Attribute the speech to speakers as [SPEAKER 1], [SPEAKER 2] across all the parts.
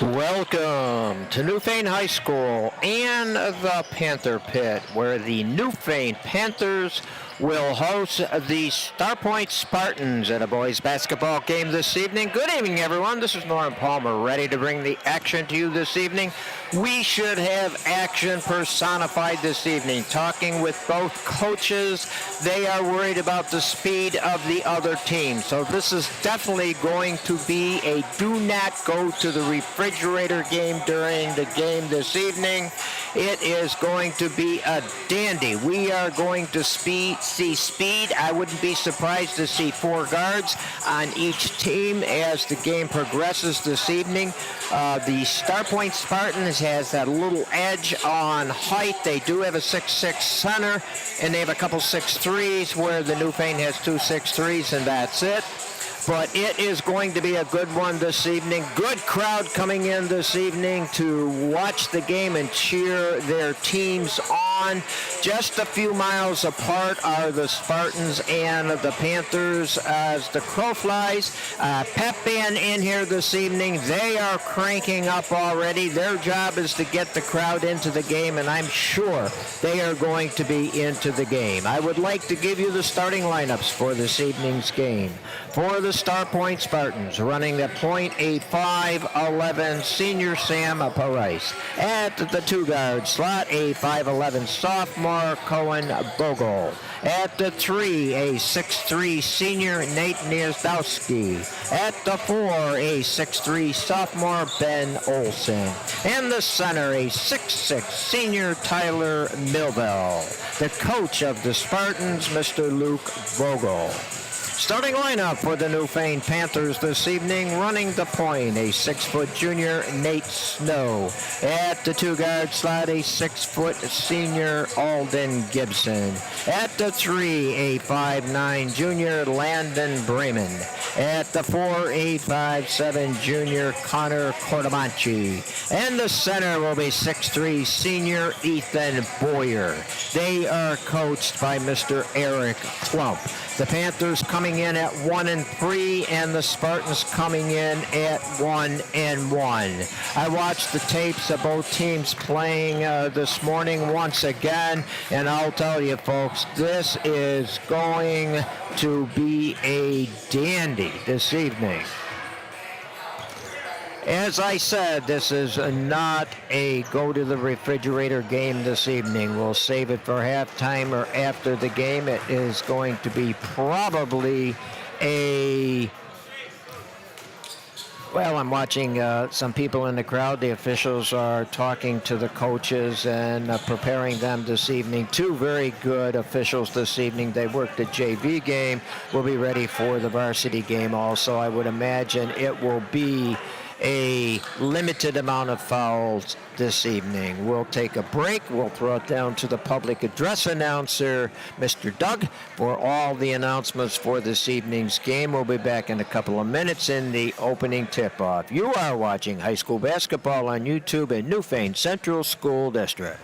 [SPEAKER 1] Welcome to Newfane High School and the Panther Pit, where the Newfane Panthers will host the Starpoint Spartans at a boys basketball game this evening. Good evening, everyone. This is Norman Palmer, ready to bring the action to you this evening. We should have action personified this evening, talking with both coaches. They are worried about the speed of the other team. So this is definitely going to be a do not go to the refrigerator game during the game this evening. It is going to be a dandy. We are going to see speed. I wouldn't be surprised to see four guards on each team as the game progresses this evening. The Starpoint Spartans has that little edge on height. They do have a 6'6 center, and they have a couple 6'3s, where the Newfane has two 6'3s, and that's it. But it is going to be a good one this evening. Good crowd coming in this evening to watch the game and cheer their teams on. Just a few miles apart are the Spartans and the Panthers as the crow flies. Pep band in here this evening. They are cranking up already. Their job is to get the crowd into the game, and I'm sure they are going to be into the game. I would like to give you the starting lineups for this evening's game. For the Starpoint Spartans, running the point, a 5'11 senior Sam Parice. At the two guard slot, a 5'11 sophomore Cohen Bogle. At the three, a 6'3 senior Nate Niezdowski. At the four, a 6'3 sophomore Ben Olson. And the center, a 6'6 senior Tyler Milvell. The coach of the Spartans, Mr. Luke Bogle. Starting lineup for the Newfane Panthers this evening, running the point, a 6-foot junior Nate Snow. At the two guard slot, a 6-foot senior Alden Gibson. At the three, a 5'9 junior Landon Bremen. At the four, a 5'7 junior Connor Cordomanchi. And the center will be 6'3 senior Ethan Boyer. They are coached by Mr. Eric Klump. The Panthers coming in at 1-3, and the Spartans coming in at 1-1. I watched the tapes of both teams playing this morning once again, and I'll tell you, folks, this is going to be a dandy this evening. As I said, this is not a go-to-the-refrigerator game this evening. We'll save it for halftime or after the game. It is going to be probably I'm watching some people in the crowd. The officials are talking to the coaches and preparing them this evening. Two very good officials this evening. They worked the JV game. We'll be ready for the varsity game also. I would imagine it will be a limited amount of fouls this evening. We'll take a break. We'll throw it down to the public address announcer, Mr. Doug, for all the announcements for this evening's game. We'll be back in a couple of minutes in the opening tip-off. You are watching high school basketball on YouTube in Newfane Central School District.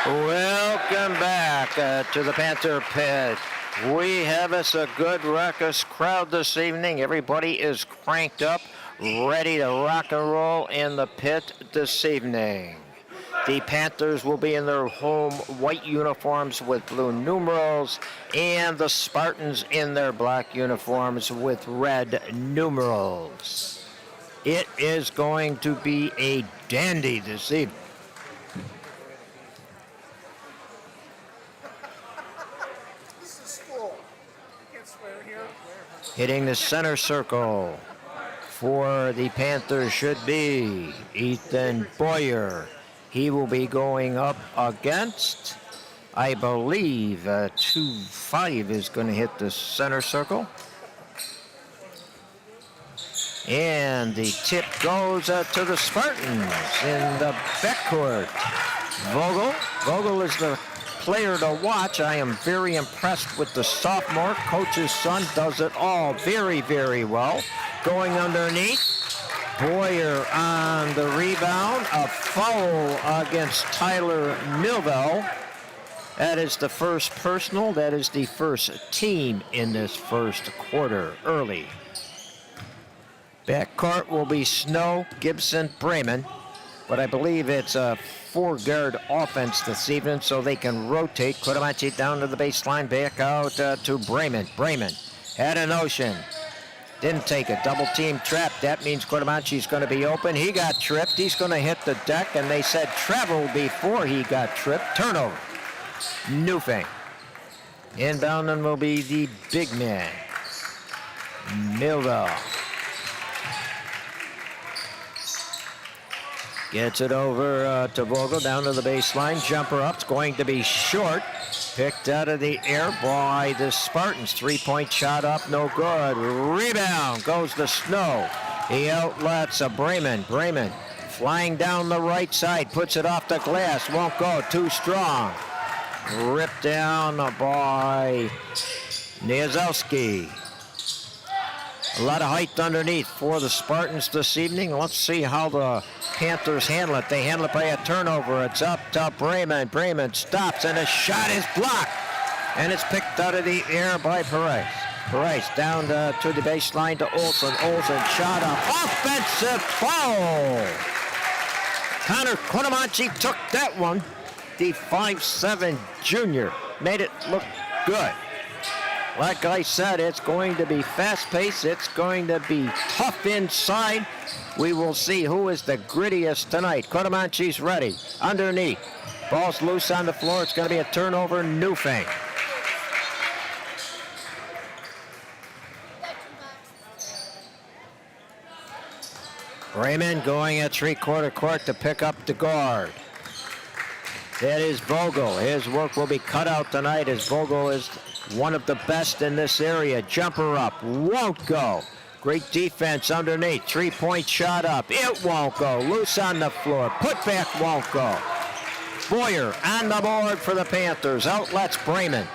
[SPEAKER 1] Welcome back to the Panther Pit. We have us a good raucous crowd this evening. Everybody is cranked up, ready to rock and roll in the pit this evening. The Panthers will be in their home white uniforms with blue numerals, and the Spartans in their black uniforms with red numerals. It is going to be a dandy this evening. Hitting the center circle for the Panthers should be Ethan Boyer. He will be going up against, I believe, 2-5 is going to hit the center circle. And the tip goes to the Spartans in the backcourt. Vogel is the player to watch. I am very impressed with the sophomore. Coach's son does it all very, very well. Going underneath. Boyer on the rebound. A foul against Tyler Milvell. That is the first personal. That is the first team in this first quarter early. Backcourt will be Snow, Gibson, Bremen. But I believe it's a four-guard offense this evening, so they can rotate. Kodamachi down to the baseline, back out to Bremen. Bremen had a notion. Didn't take a double-team trap. That means Kodamachi's going to be open. He got tripped. He's going to hit the deck, and they said travel before he got tripped. Turnover. Newfane. Inbounding will be the big man, Milvell. Gets it over to Vogel, down to the baseline. Jumper up. It's going to be short. Picked out of the air by the Spartans. Three-point shot up, no good. Rebound goes to Snow. He outlets a Bremen. Bremen flying down the right side. Puts it off the glass. Won't go. Too strong. Ripped down by Niazowski. A lot of height underneath for the Spartans this evening. Let's see how the Panthers handle it. They handle it by a turnover. It's up to Bremen. Bremen stops, and a shot is blocked. And it's picked out of the air by Perez. Perez down to the baseline to Olsen. Olsen shot up. Offensive foul. Connor Kodamachi took that one. The 5'7" junior made it look good. Like I said, it's going to be fast-paced. It's going to be tough inside. We will see who is the grittiest tonight. Kodamachi's ready. Underneath. Ball's loose on the floor. It's going to be a turnover. Newfane. Bremen going at three-quarter court to pick up the guard. That is Vogel. His work will be cut out tonight as Vogel is one of the best in this area. Jumper up. Won't go. Great defense underneath. Three-point shot up. It won't go. Loose on the floor. Putback won't go. Boyer on the board for the Panthers. Outlets Bremen.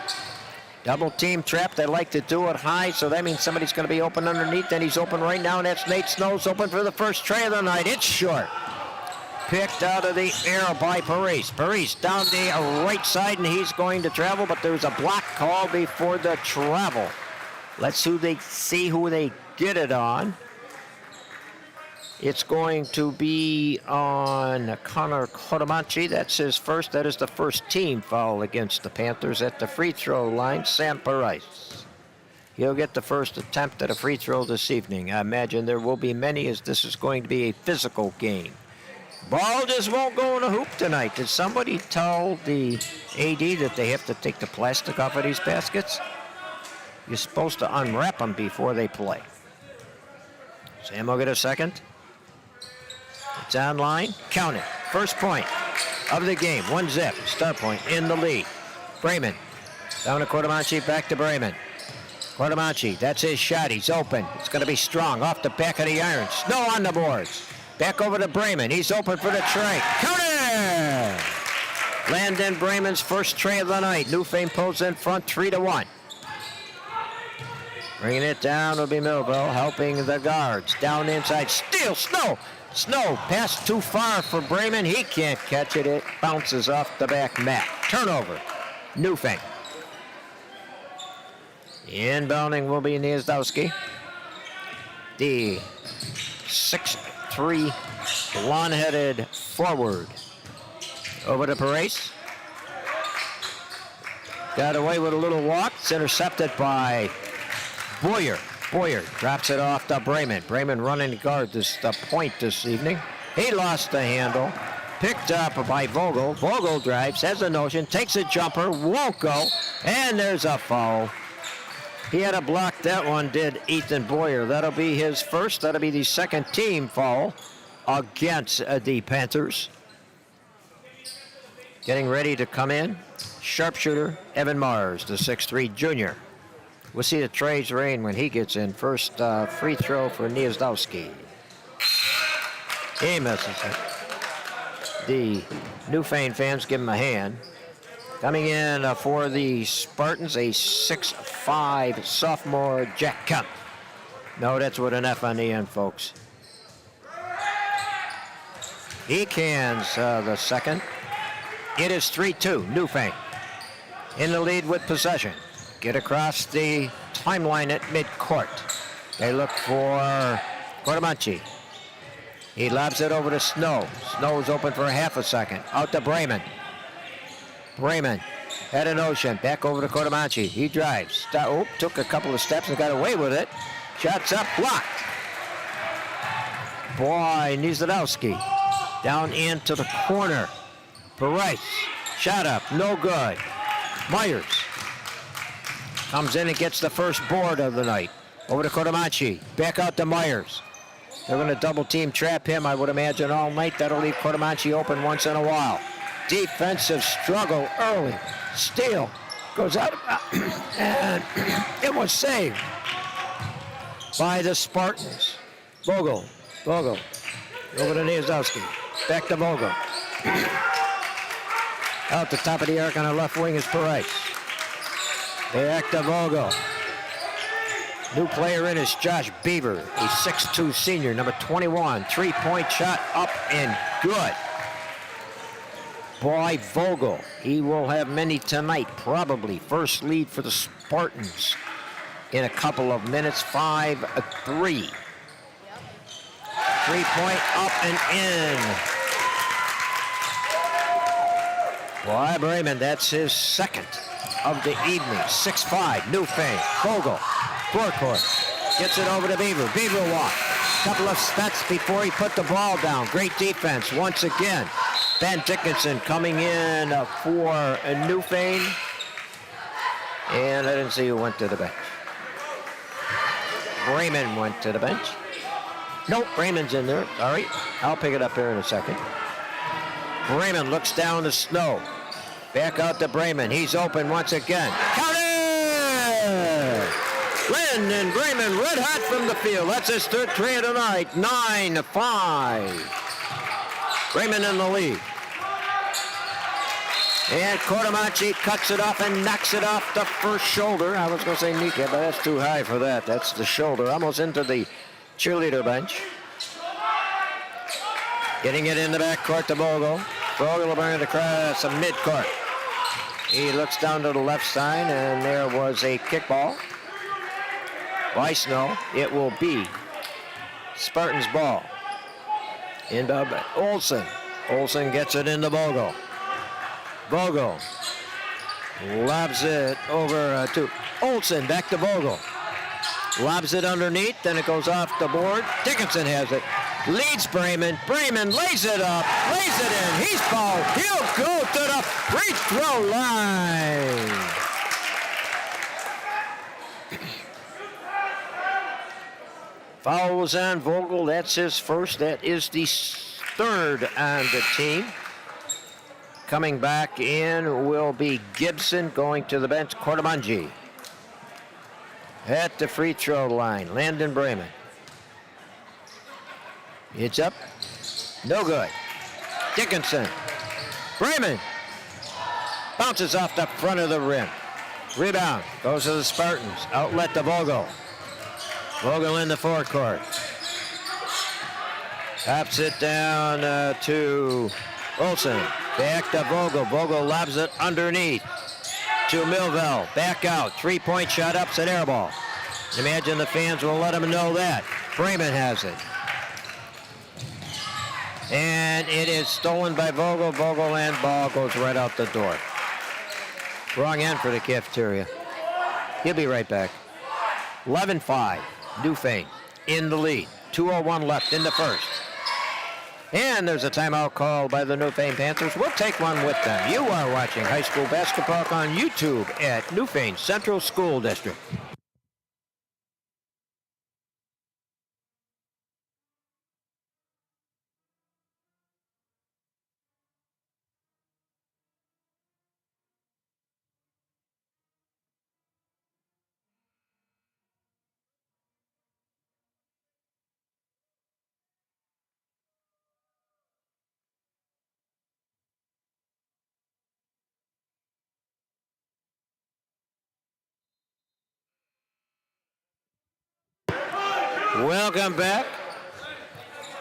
[SPEAKER 1] Double team trap. They like to do it high, so that means somebody's going to be open underneath. And he's open right now, and that's Nate Snow's open for the first tray of the night. It's short. Picked out of the air by Paris. Paris down the right side, and he's going to travel, but there's a block call before the travel. Let's see who they get it on. It's going to be on Connor Kodamachi. That's his first. That is the first team foul against the Panthers at the free throw line. Sam Paris. He'll get the first attempt at a free throw this evening. I imagine there will be many, as this is going to be a physical game. Ball just won't go in a hoop tonight. Did somebody tell the AD that they have to take the plastic off of these baskets? You're supposed to unwrap them before they play. Sam will get a second. It's online. Count it. First point of the game. 1-0. Starpoint in the lead. Bremen. Down to Kodamachi. Back to Bremen. Kodamachi. That's his shot. He's open. It's going to be strong. Off the back of the iron. Snow on the boards. Back over to Bremen. He's open for the tray. Count it! Landon Bremen's first tray of the night. Newfane pulls in front 3-1. Bringing it down will be Millville, helping the guards. Down inside, steal, Snow! Snow, pass too far for Bremen. He can't catch it. It bounces off the back mat. Turnover, Newfane. Inbounding will be Niezdowski. The 6'3", blonde-headed forward. Over to Perez. Got away with a little walk. It's intercepted by Boyer. Boyer drops it off to Bremen. Bremen running to guard the point this evening. He lost the handle. Picked up by Vogel. Vogel drives, has a notion, takes a jumper, won't go, and there's a foul. He had to block that one, did Ethan Boyer. That'll be his first. That'll be the second team foul against the Panthers. Getting ready to come in, sharpshooter Evan Mars, the 6'3" junior. We'll see the trades rain when he gets in. First free throw for Niezdowski. He misses it. The Newfane fans give him a hand. Coming in for the Spartans, a 6'5" sophomore, Jack Kemp. No, that's with an F on the end, folks. He cans the second. It is 3-2, Newfane. In the lead with possession. Get across the timeline at midcourt. They look for Cordomanci. He lobs it over to Snow. Snow's open for a half a second. Out to Bremen. Bremen had an ocean. Back over to Cordomanci. He drives. Took a couple of steps and got away with it. Shots up, blocked. Boy, Niezdowski. Down into the corner. Perez. Shot up, no good. Myers comes in and gets the first board of the night. Over to Cordomanci. Back out to Myers. They're going to double team trap him, I would imagine, all night. That'll leave Cordomanci open once in a while. Defensive struggle early. Steal goes out, and it was saved by the Spartans. Vogel. Over to Niezdowski. Back to Vogel. Out the top of the arc on the left wing is Perez. Back to Vogel. New player in is Josh Beaver, a 6'2" senior, number 21. Three-point shot up and good. Boy, Vogel, he will have many tonight, probably. First lead for the Spartans in a couple of minutes, 5-3. Three-point up and in. Boy, Bremen, that's his second of the evening. 6'5", Newfane. Vogel, forecourt. Gets it over to Beaver. Beaver walk. Couple of steps before he put the ball down. Great defense once again. Ben Dickinson coming in for Newfane. And I didn't see who went to the bench. Bremen went to the bench. Nope, Bremen's in there. All right, I'll pick it up here in a second. Bremen looks down to Snow. Back out to Bremen. He's open once again. Count it! Lynn and Bremen red hot from the field. That's his third three of the night. 9-5. Bremen in the lead. And Cordomanci cuts it off and knocks it off the first shoulder. I was going to say kneecap, but that's too high for that. That's the shoulder, almost into the cheerleader bench. Getting it in the backcourt to Vogel. Vogel will bring it across the midcourt. He looks down to the left side, and there was a kickball by Snow. It will be Spartans ball. Into Olsen. Olsen gets it into Vogel. Vogel lobs it over to Olsen. Back to Vogel. Lobs it underneath, then it goes off the board. Dickinson has it. Leads Bremen. Bremen lays it up, lays it in. He's fouled. He'll go to the free throw line. Foul was on Vogel. That's his first. That is the third on the team. Coming back in will be Gibson, going to the bench, Cordomanci. At the free throw line, Landon Bremen. It's up. No good. Dickinson. Bremen. Bounces off the front of the rim. Rebound. Goes to the Spartans. Outlet to Vogel. Vogel in the forecourt. Taps it down to Olsen. Back to Vogel. Vogel lobs it underneath to Millville. Back out. Three-point shot up's an air ball. Imagine the fans will let him know that. Freeman has it. And it is stolen by Vogel. Vogel and ball goes right out the door. Wrong end for the cafeteria. He'll be right back. 11-5. Newfane in the lead. 2:01 left in the first. And there's a timeout called by the Newfane Panthers. We'll take one with them. You are watching high school basketball on YouTube at Newfane Central School District. Welcome back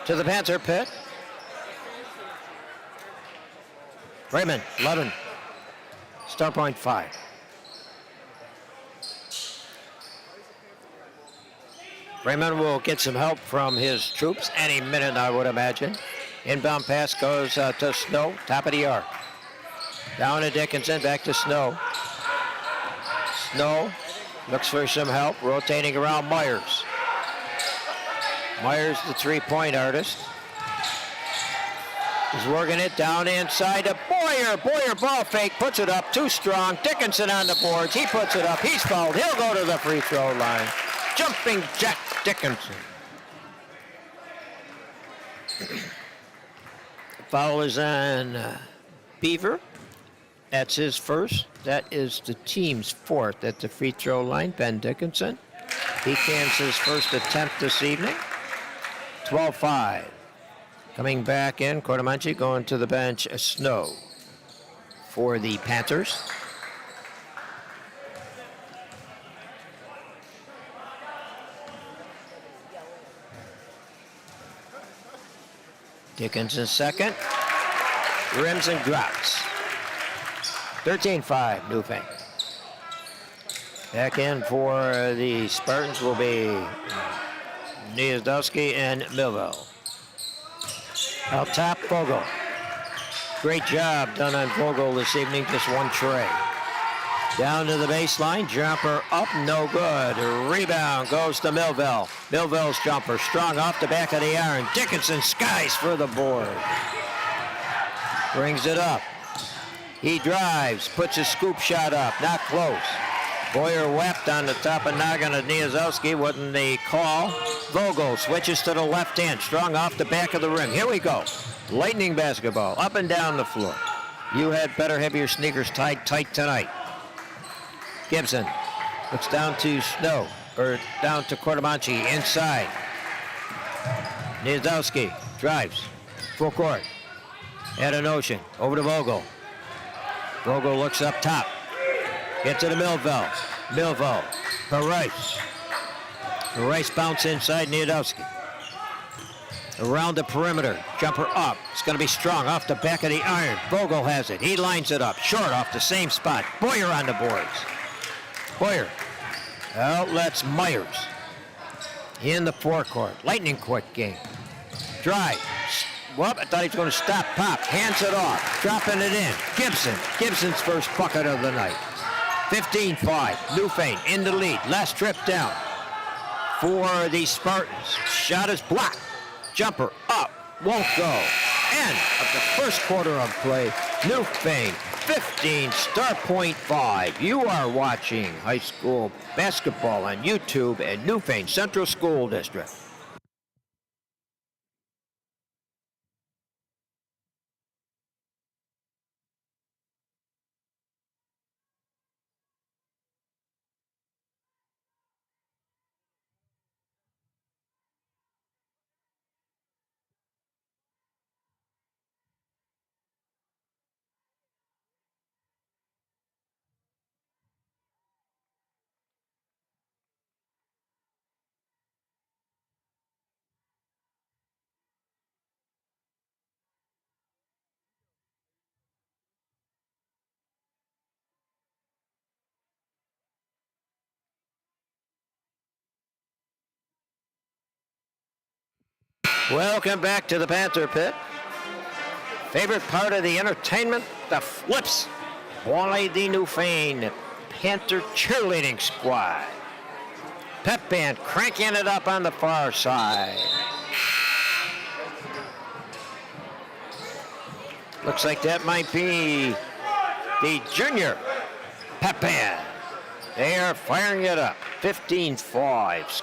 [SPEAKER 1] to the Panther Pit. Raymond, 11. Starpoint, 5. Raymond will get some help from his troops any minute, I would imagine. Inbound pass goes to Snow, top of the arc. Down to Dickinson, back to Snow. Snow looks for some help, rotating around Myers. Myers, the three-point artist, is working it down inside to Boyer. Boyer ball fake, puts it up, too strong. Dickinson on the boards, he puts it up, he's fouled. He'll go to the free throw line. Jumping Jack Dickinson. Foul is on Beaver. That's his first. That is the team's fourth at the free throw line, Ben Dickinson. He cans his first attempt this evening. 12-5. Coming back in, Cordomanchi going to the bench, Snow for the Panthers. Dickinson second. Rims and drops. 13-5, Newfane. Back in for the Spartans will be Niezdowski and Millville. Out top, Vogel. Great job done on Vogel this evening, just one tray. Down to the baseline, jumper up, no good. Rebound goes to Millville. Millville's jumper, strong off the back of the iron. Dickinson skies for the board. Brings it up. He drives, puts his scoop shot up, not close. Boyer wept on the top of noggin of Niezdowski, wasn't the call. Vogel switches to the left hand, strong off the back of the rim. Here we go. Lightning basketball, up and down the floor. You had better have your sneakers tied tight tonight. Gibson looks down to Snow, or down to Cordomanchi, inside. Niezdowski drives, full court. Adenocean, over to Vogel. Vogel looks up top. Get to the Millville. Millville. Rice. Rice bounce inside Niezdowski. Around the perimeter. Jumper up. It's going to be strong off the back of the iron. Vogel has it. He lines it up. Short off the same spot. Boyer on the boards. Boyer. Outlets Myers. In the forecourt. Lightning quick game. Drive. Well, I thought he was going to stop. Pop. Hands it off. Dropping it in. Gibson. Gibson's first bucket of the night. 15-5. Newfane in the lead. Last trip down for the Spartans. Shot is blocked. Jumper up. Won't go. End of the first quarter of play. Newfane 15, Starpoint 5. You are watching high school basketball on YouTube at Newfane Central School District. Welcome back to the Panther Pit. Favorite part of the entertainment, the flips. Wally the Newfane Panther cheerleading squad. Pep band cranking it up on the far side. Looks like that might be the junior pep band. They are firing it up. 15-5.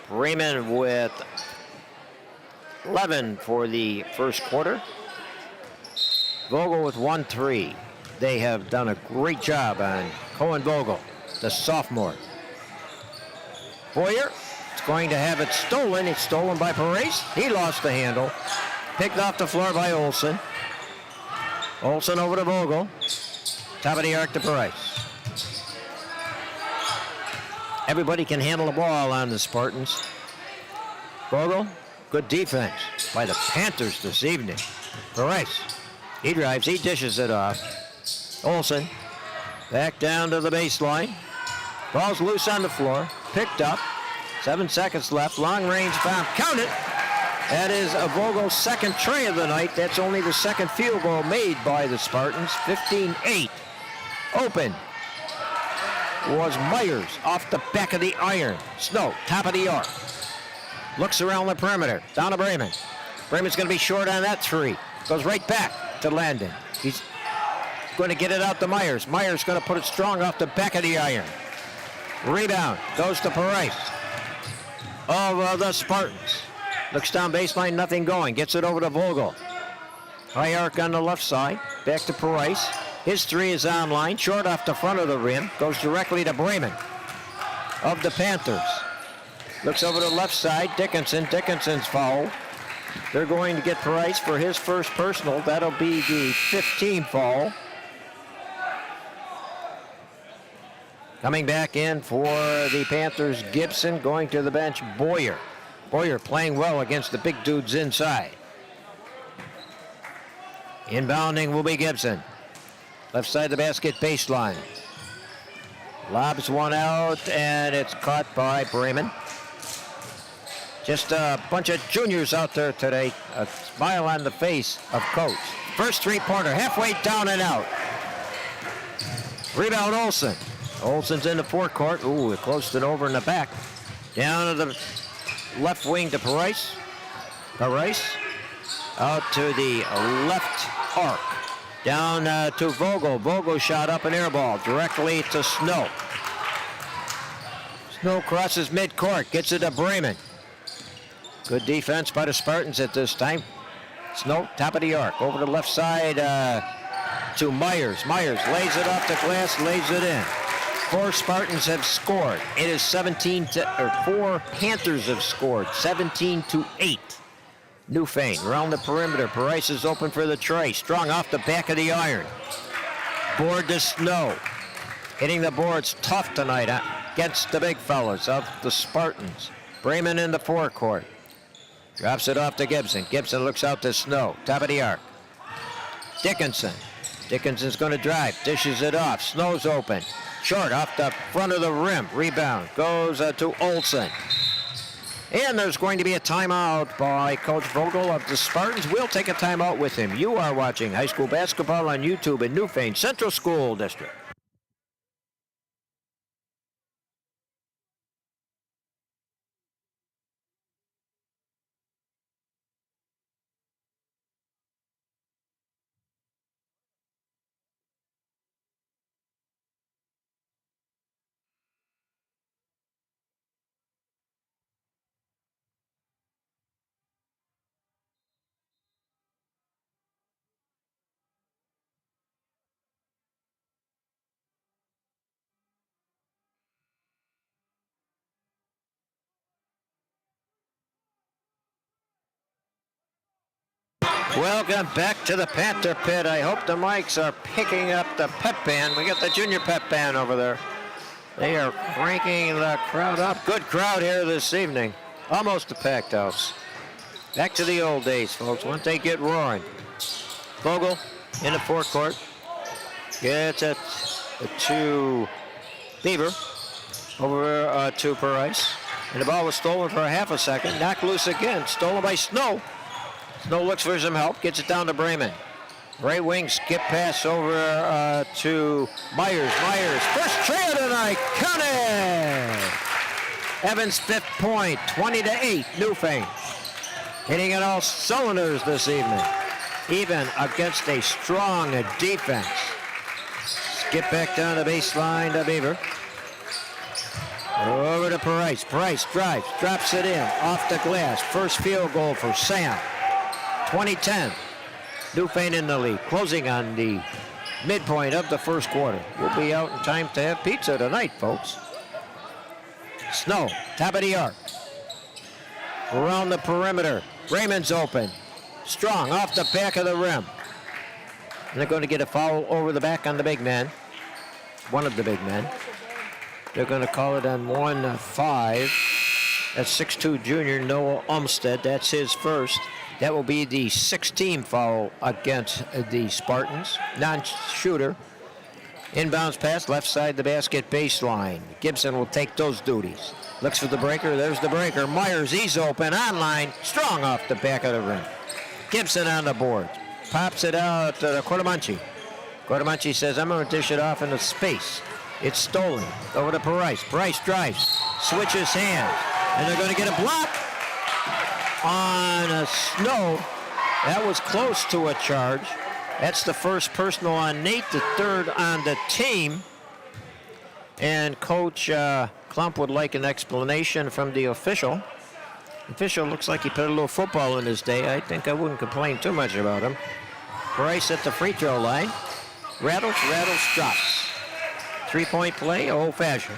[SPEAKER 1] Bremen with 11 for the first quarter. Vogel with 1-3. They have done a great job on Cohen Vogel, the sophomore. Boyer is going to have it stolen. It's stolen by Perez. He lost the handle. Picked off the floor by Olsen. Olsen over to Vogel. Top of the arc to Perez. Everybody can handle the ball on the Spartans. Vogel, good defense by the Panthers this evening. Perez, he drives, he dishes it off. Olsen, back down to the baseline. Ball's loose on the floor, picked up. 7 seconds left, long range foul. Count it! That is a Vogel's second tray of the night. That's only the second field goal made by the Spartans. 15-8. Open was Myers off the back of the iron. Snow, top of the arc. Looks around the perimeter. Down to Bremen. Bremen's going to be short on that three. Goes right back to Landon. He's going to get it out to Myers. Myers going to put it strong off the back of the iron. Rebound goes to Perez of the Spartans. Looks down baseline, nothing going. Gets it over to Vogel. High arc on the left side. Back to Perez. His three is online. Short off the front of the rim. Goes directly to Bremen of the Panthers. Looks over to the left side. Dickinson. Dickinson's foul. They're going to get Perez for his first personal. That'll be the 15th foul. Coming back in for the Panthers, Gibson. Going to the bench, Boyer. Boyer playing well against the big dudes inside. Inbounding will be Gibson. Left side of the basket, baseline. Lobs one out, and it's caught by Bremen. Just a bunch of juniors out there today. A smile on the face of coach. First three-pointer, halfway down and out. Rebound Olsen. Olsen's in the forecourt. Ooh, it closed it over in the back. Down to the left wing to Perez. Perez out to the left arc. Down to Vogel. Vogel shot up an air ball directly to Snow. Snow crosses midcourt. Gets it to Bremen. Good defense by the Spartans at this time. Snow, top of the arc. Over to the left side to Myers. Myers lays it off the glass, lays it in. 4 Spartans have scored. It is 4 Panthers have scored. 17-8. Newfane around the perimeter. Perez is open for the tray. Strong off the back of the iron. Board to Snow. Hitting the boards tough tonight against the big fellas of the Spartans. Bremen in the forecourt. Drops it off to Gibson. Gibson looks out to Snow. Top of the arc. Dickinson. Dickinson's going to drive. Dishes it off. Snow's open. Short off the front of the rim. Rebound goes to Olsen. And there's going to be a timeout by Coach Vogel of the Spartans. We'll take a timeout with him. You are watching high school basketball on YouTube in Newfane Central School District. Welcome back to the Panther Pit. I hope the mics are picking up the pep band. We got the junior pep band over there. They are cranking the crowd up. Good crowd here this evening. Almost a packed house. Back to the old days, folks, once they get roaring. Vogel in the forecourt. Gets it to Bieber. Over to Perez. And the ball was stolen for a half a second. Knocked loose again. Stolen by Snow. Snow looks for some help. Gets it down to Bremen. Right wing skip pass over to Myers. Myers, first try of the night. Count it! Evans' 5th point. 20-8. Newfane. Hitting at all cylinders this evening. Even against a strong defense. Skip back down the baseline to Beaver. Over to Price. Price drives, drops it in, off the glass. First field goal for Sam. 20-10. Newfane in the lead, closing on the midpoint of the first quarter. We'll be out in time to have pizza tonight, folks. Snow, top of the arc. Around the perimeter. Raymond's open. Strong off the back of the rim. And they're going to get a foul over the back on the big man. One of the big men. They're going to call it on 1-5. That's 6'2" junior Noah Umstead. That's his first. That will be the 16th foul against the Spartans. Non-shooter. Inbounds pass, left side the basket baseline. Gibson will take those duties. Looks for the breaker. There's the breaker. Myers, he's open. Online. Strong off the back of the rim. Gibson on the board. Pops it out to Cordomanchi. Cordomanchi says, I'm going to dish it off into space. It's stolen. Over to Price. Price drives. Switches hands. And they're going to get a block on a Snow. That was close to a charge. That's the first personal on Nate, the third on the team. And Coach Klump would like an explanation from the official. The official looks like he put a little football in his day. I think I wouldn't complain too much about him. Price at the free throw line. Rattles, drops. 3-point play, old-fashioned.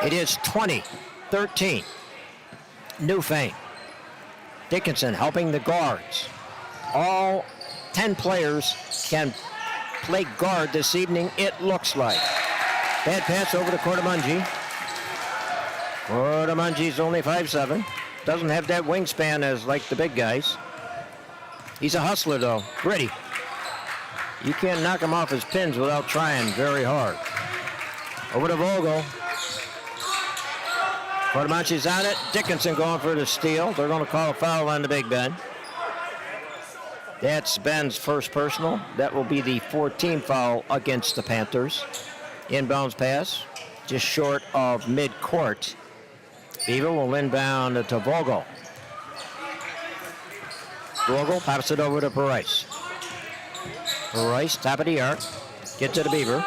[SPEAKER 1] It is 20-13. Newfane. Dickinson helping the guards. All 10 players can play guard this evening, it looks like. Bad pass over to Cordomanji. Cordomanji's only 5'7". Doesn't have that wingspan as like the big guys. He's a hustler, though. Gritty. You can't knock him off his pins without trying very hard. Over to Vogel. Cordomanchi's on it. Dickinson going for the steal. They're going to call a foul on the big Ben. That's Ben's first personal. That will be the 14th foul against the Panthers. Inbounds pass, just short of mid-court. Beaver will inbound to Vogel. Vogel pops it over to Price. Price, top of the arc. Get to the Beaver.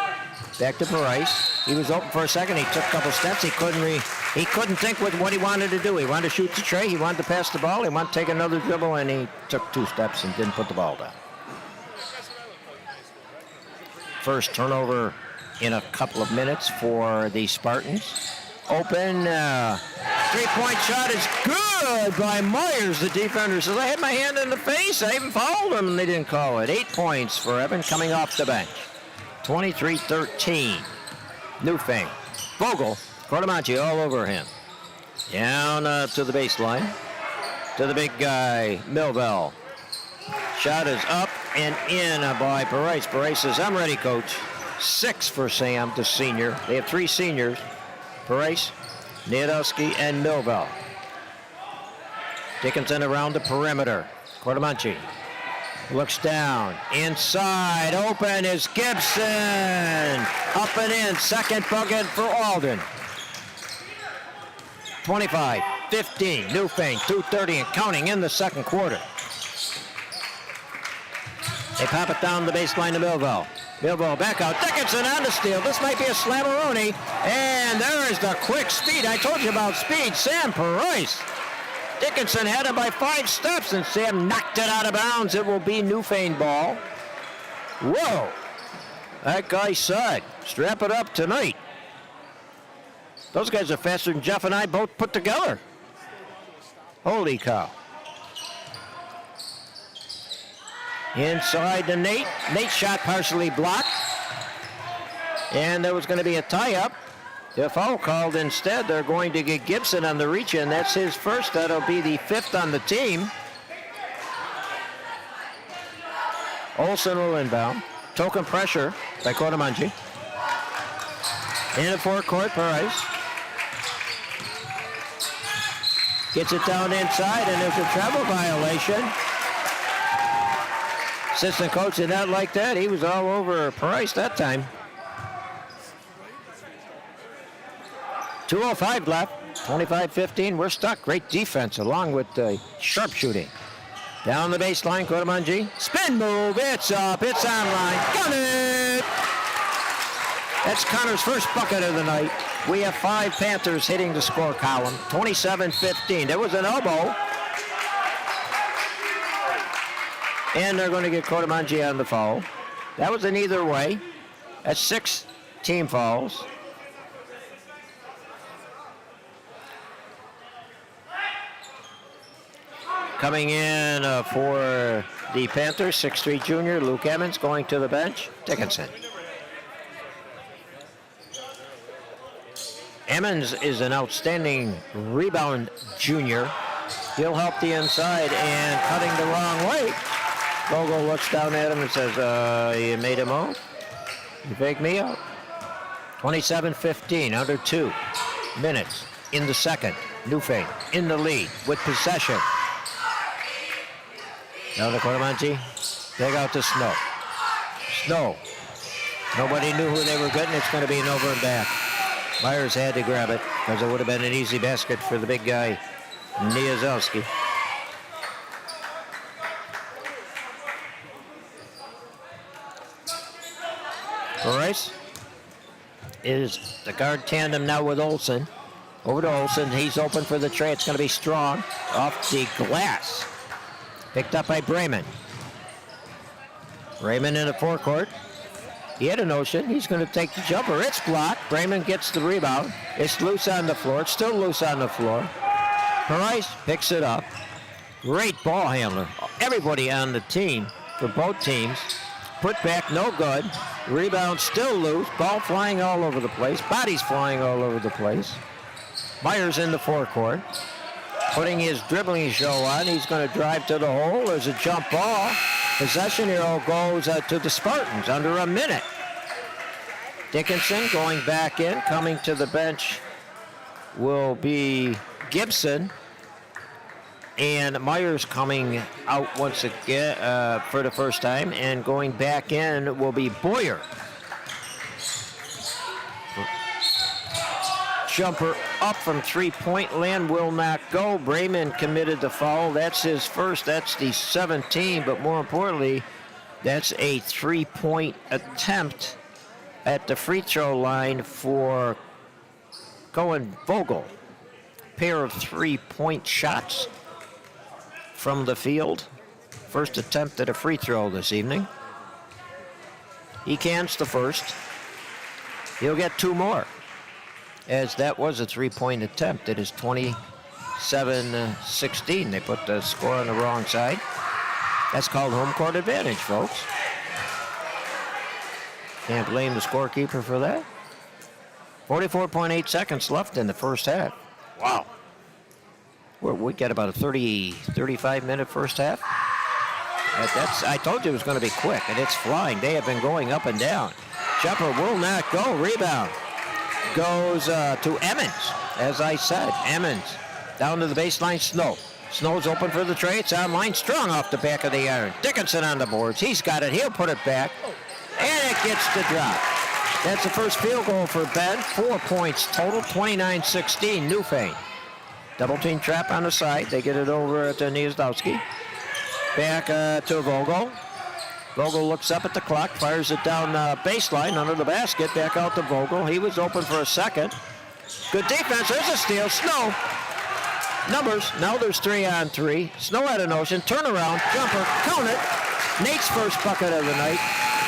[SPEAKER 1] Back to Price. He was open for a second. He took a couple steps. He couldn't think with what he wanted to do. He wanted to shoot the tray. He wanted to pass the ball. He wanted to take another dribble, and he took 2 steps and didn't put the ball down. First turnover in a couple of minutes for the Spartans. Open. 3-point shot is good by Myers. The defender says, I had my hand in the face. I even fouled him, and they didn't call it. 8 points for Evan coming off the bench. 23-13. Newfane. Vogel. Cordomanchi all over him. Down to the baseline. To the big guy, Millville. Shot is up and in by Price. Price says, I'm ready, coach. 6 for Sam, the senior. They have 3 seniors. Price, Niedowski, and Millville. Dickinson around the perimeter. Cordomanchi looks down. Inside, open is Gibson. Up and in, second bucket for Alden. 25-15, Newfane, 2:30 and counting in the second quarter. They pop it down the baseline to Millville. Millville back out. Dickinson on the steal. This might be a slammeroni. And there is the quick speed. I told you about speed. Sam Price. Dickinson had him by 5 steps, and Sam knocked it out of bounds. It will be Newfane ball. Whoa. That guy said, strap it up tonight. Those guys are faster than Jeff and I both put together. Holy cow. Inside to Nate. Nate's shot partially blocked. And there was going to be a tie-up. The foul called instead. They're going to get Gibson on the reach, and that's his first. That'll be the 5th on the team. Olsen will inbound. token pressure by Kodamanji. In the forecourt, Price. Gets it down inside, and there's a travel violation. Assistant coach did not like that. He was all over Price that time. 2:05 left, 25-15. We're stuck. Great defense along with sharpshooting. Down the baseline, Kodamanji. Spin move. It's up. It's online. Got it! That's Connor's first bucket of the night. We have 5 Panthers hitting the score column. 27-15. There was an elbow. And they're going to get Kodamanji on the foul. That was an either way. That's 6 team fouls. Coming in for the Panthers, 6'3" junior, Luke Emmons going to the bench. Dickinson. Emmons is an outstanding rebound junior. He'll help the inside and cutting the wrong way. Vogel looks down at him and says, you made a move? You faked me out? 27-15, under 2 minutes in the second. Newfane in the lead with possession. Now the Kodamanji, take out to Snow. Snow. Nobody knew who they were getting. It's going to be an over and back. Myers had to grab it because it would have been an easy basket for the big guy, Niazowski. Rice is the guard tandem now with Olsen. Over to Olsen. He's open for the tray. It's going to be strong. Off the glass. Picked up by Brayman. Raymond in the forecourt. He had a notion. He's going to take the jumper. It's blocked. Brayman gets the rebound. It's loose on the floor. It's still loose on the floor. Price picks it up. Great ball handler. Everybody on the team for both teams. Put back, no good. Rebound still loose. Ball flying all over the place. Bodies flying all over the place. Myers in the forecourt. Putting his dribbling show on. He's going to drive to the hole. There's a jump ball. Possession arrow goes to the Spartans under a minute. Dickinson going back in. Coming to the bench will be Gibson. And Myers coming out once again for the first time. And going back in will be Boyer. Jumper up from three-point land will not go. Brayman committed the foul. That's his first. That's the 17. But more importantly, that's a three-point attempt at the free throw line for Cohen Vogel. Pair of three-point shots from the field. First attempt at a free throw this evening. He cans the first. He'll get 2 more, as that was a three-point attempt. It is 27-16. They put the score on the wrong side. That's called home court advantage, folks. Can't blame the scorekeeper for that. 44.8 seconds left in the first half. Wow. We got about a 35-minute first half. I told you it was going to be quick, and it's flying. They have been going up and down. Jumper will not go. Rebound goes to Emmons. As I said, Emmons down to the baseline. Snow's open for the tray. It's online. Strong off the back of the iron. Dickinson on the boards. He's got it. He'll put it back. And it gets the drop. That's the first field goal for Ben. 4 points total. 29-16. Newfane. Double team trap on the side. They get it over to Niazdowski. Back to Vogel. Vogel looks up at the clock, fires it down baseline under the basket. Back out to Vogel. He was open for a second. Good defense. There's a steal. Snow. Numbers. Now there's 3-on-3. Snow had a notion. Turnaround. Jumper. Count it. Nate's first bucket of the night.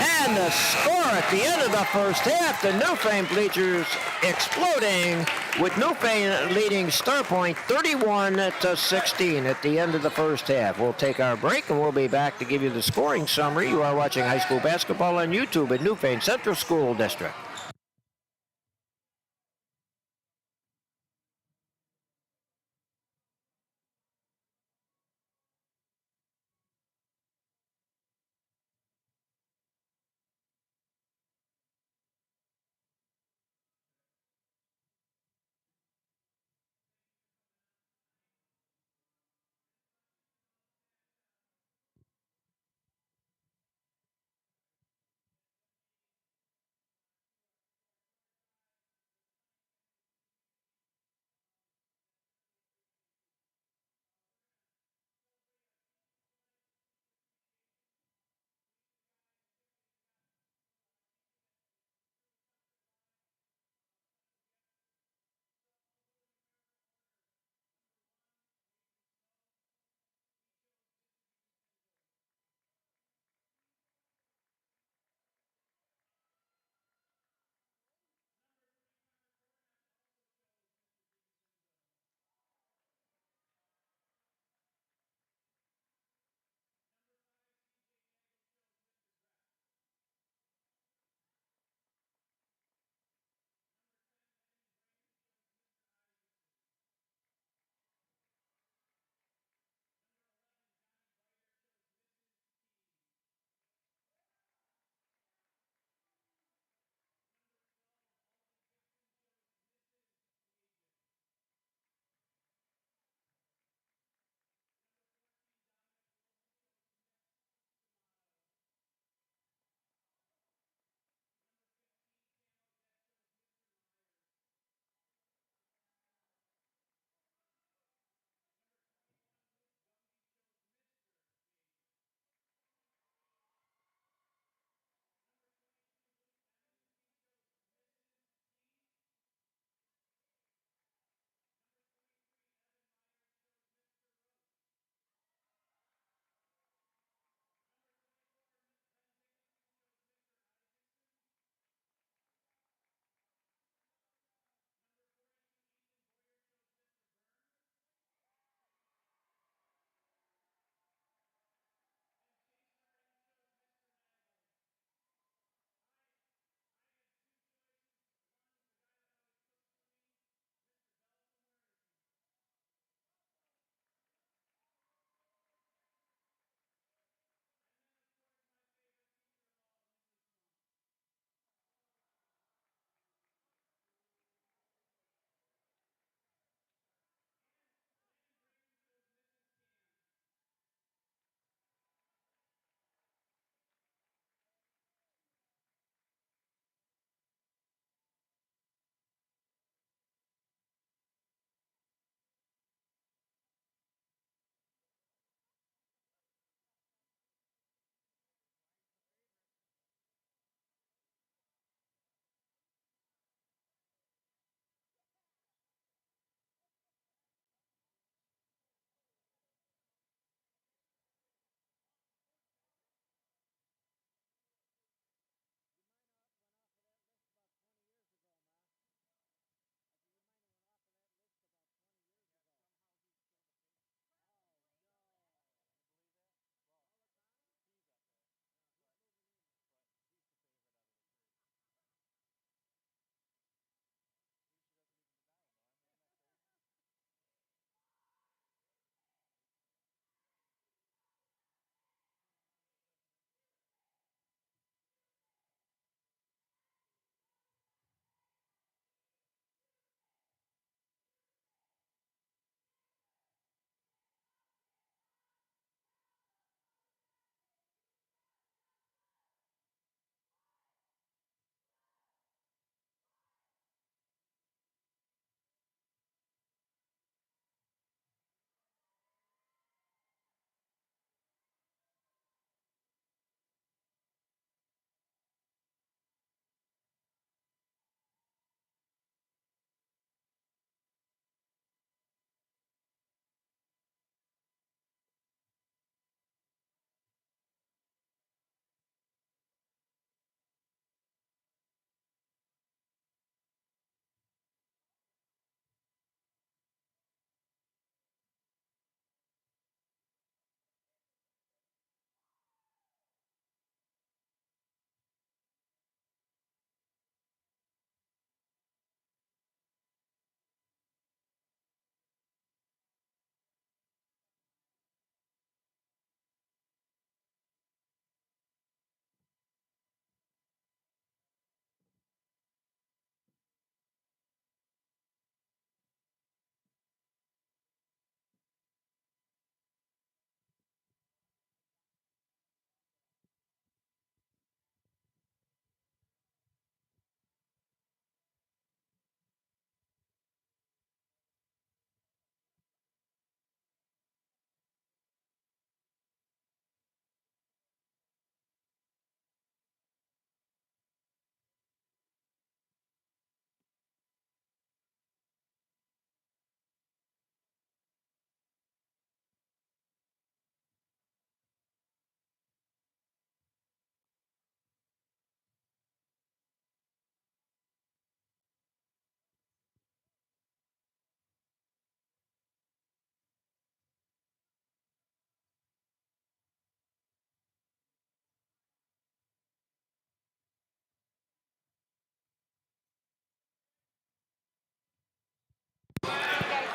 [SPEAKER 1] And the score at the end of the first half. The Newfane bleachers exploding with Newfane leading Starpoint 31-16 at the end of the first half. We'll take our break and we'll be back to give you the scoring summary. You are watching high school basketball on YouTube at Newfane Central School District.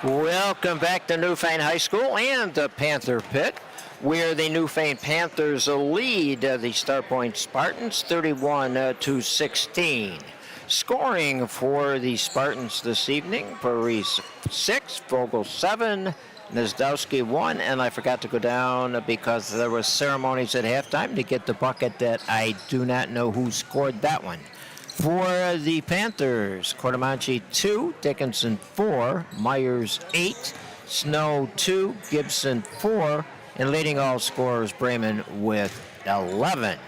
[SPEAKER 1] Welcome back to Newfane High School and the Panther Pit, where the Newfane Panthers lead the Starpoint Spartans 31-16. Scoring for the Spartans this evening: Paris 6, Vogel 7, Nizdowski 1, and I forgot to go down because there was ceremonies at halftime to get the bucket that I do not know who scored that one. For the Panthers, Cordomanchi 2, Dickinson 4, Myers 8, Snow 2, Gibson 4, and leading all scorers Bremen with 11.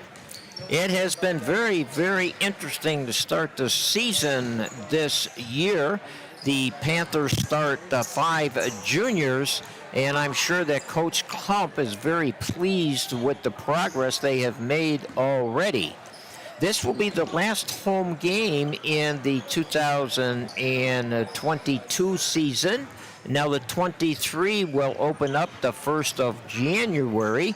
[SPEAKER 1] It has been very, very interesting to start the season this year. The Panthers start 5 juniors, and I'm sure that Coach Klump is very pleased with the progress they have made already. This will be the last home game in the 2022 season. Now the 23 will open up the 1st of January,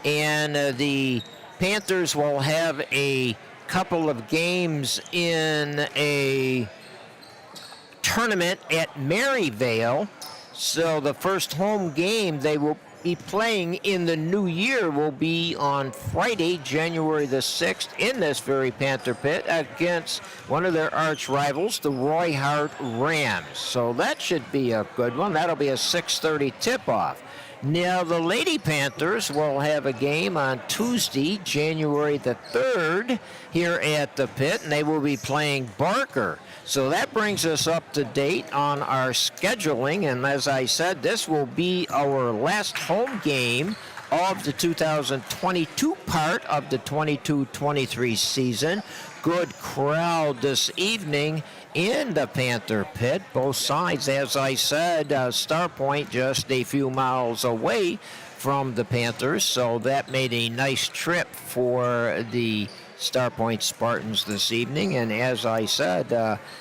[SPEAKER 1] and the Panthers will have a couple of games in a tournament at Maryvale. So the first home game they will be playing in the new year will be on Friday, January the 6th, in this very Panther Pit against one of their arch rivals, the Roy Hart Rams. So that should be a good one. That'll be a 6:30 tip-off. Now, the Lady Panthers will have a game on Tuesday, January the 3rd, here at the Pit, and they will be playing Barker. So that brings us up to date on our scheduling, and as I said, this will be our last home game of the 2022 part of the 22-23 season. Good crowd this evening in the Panther Pit. Both sides, as I said, Starpoint just a few miles away from the Panthers, so that made a nice trip for the Starpoint Spartans this evening. And as I said,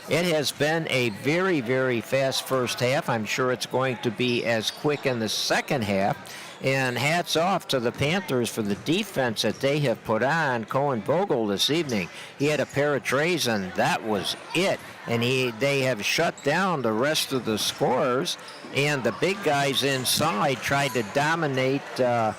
[SPEAKER 1] it has been a very, very fast first half. I'm sure it's going to be as quick in the second half. And hats off to the Panthers for the defense that they have put on Cohen Vogel this evening. He had a pair of trays, and that was it. And they have shut down the rest of the scorers. And the big guys inside tried to dominate, but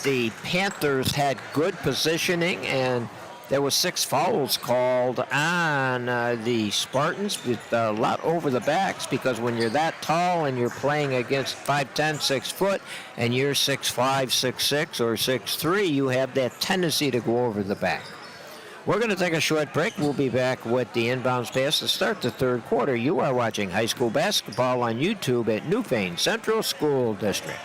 [SPEAKER 1] the Panthers had good positioning, and there were 6 fouls called on the Spartans with a lot over the backs, because when you're that tall and you're playing against 5'10", 6 foot, and you're 6'5", 6'6", or 6'3", you have that tendency to go over the back. We're going to take a short break. We'll be back with the inbounds pass to start the third quarter. You are watching high school basketball on YouTube at Newfane Central School District.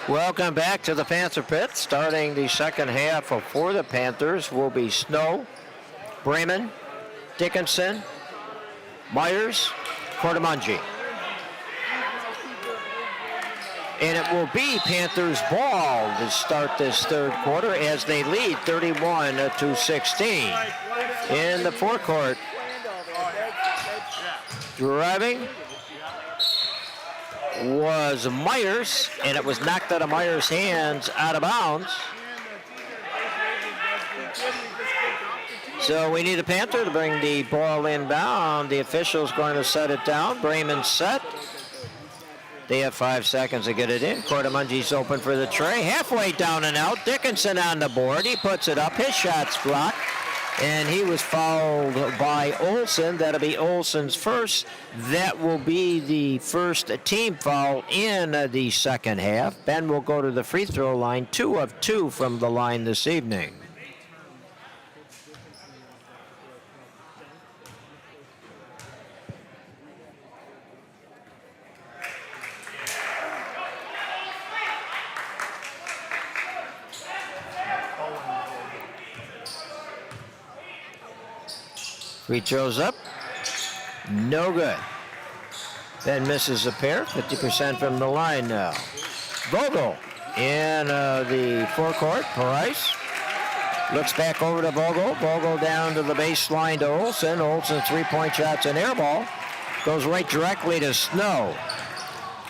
[SPEAKER 1] Welcome back to the Panther Pit. Starting the second half for the Panthers will be Snow, Bremen, Dickinson, Myers, Cordomanji. And it will be Panthers ball to start this third quarter as they lead 31-16. In the forecourt, driving was Myers, and it was knocked out of Myers' hands out of bounds. So we need a Panther to bring the ball inbound. The official's going to set it down. Bremen set. They have 5 seconds to get it in. Cordomanji's open for the tray. Halfway down and out. Dickinson on the board. He puts it up. His shot's blocked. And he was fouled by Olson. That'll be Olson's first. That will be the first team foul in the second half. Ben will go to the free throw line, 2 of 2 from the line this evening. Free throws up. No good. Ben misses a pair. 50% from the line now. Vogel in the forecourt. Price looks back over to Vogel. Vogel down to the baseline to Olson. Olson three-point shot's an air ball. Goes right directly to Snow.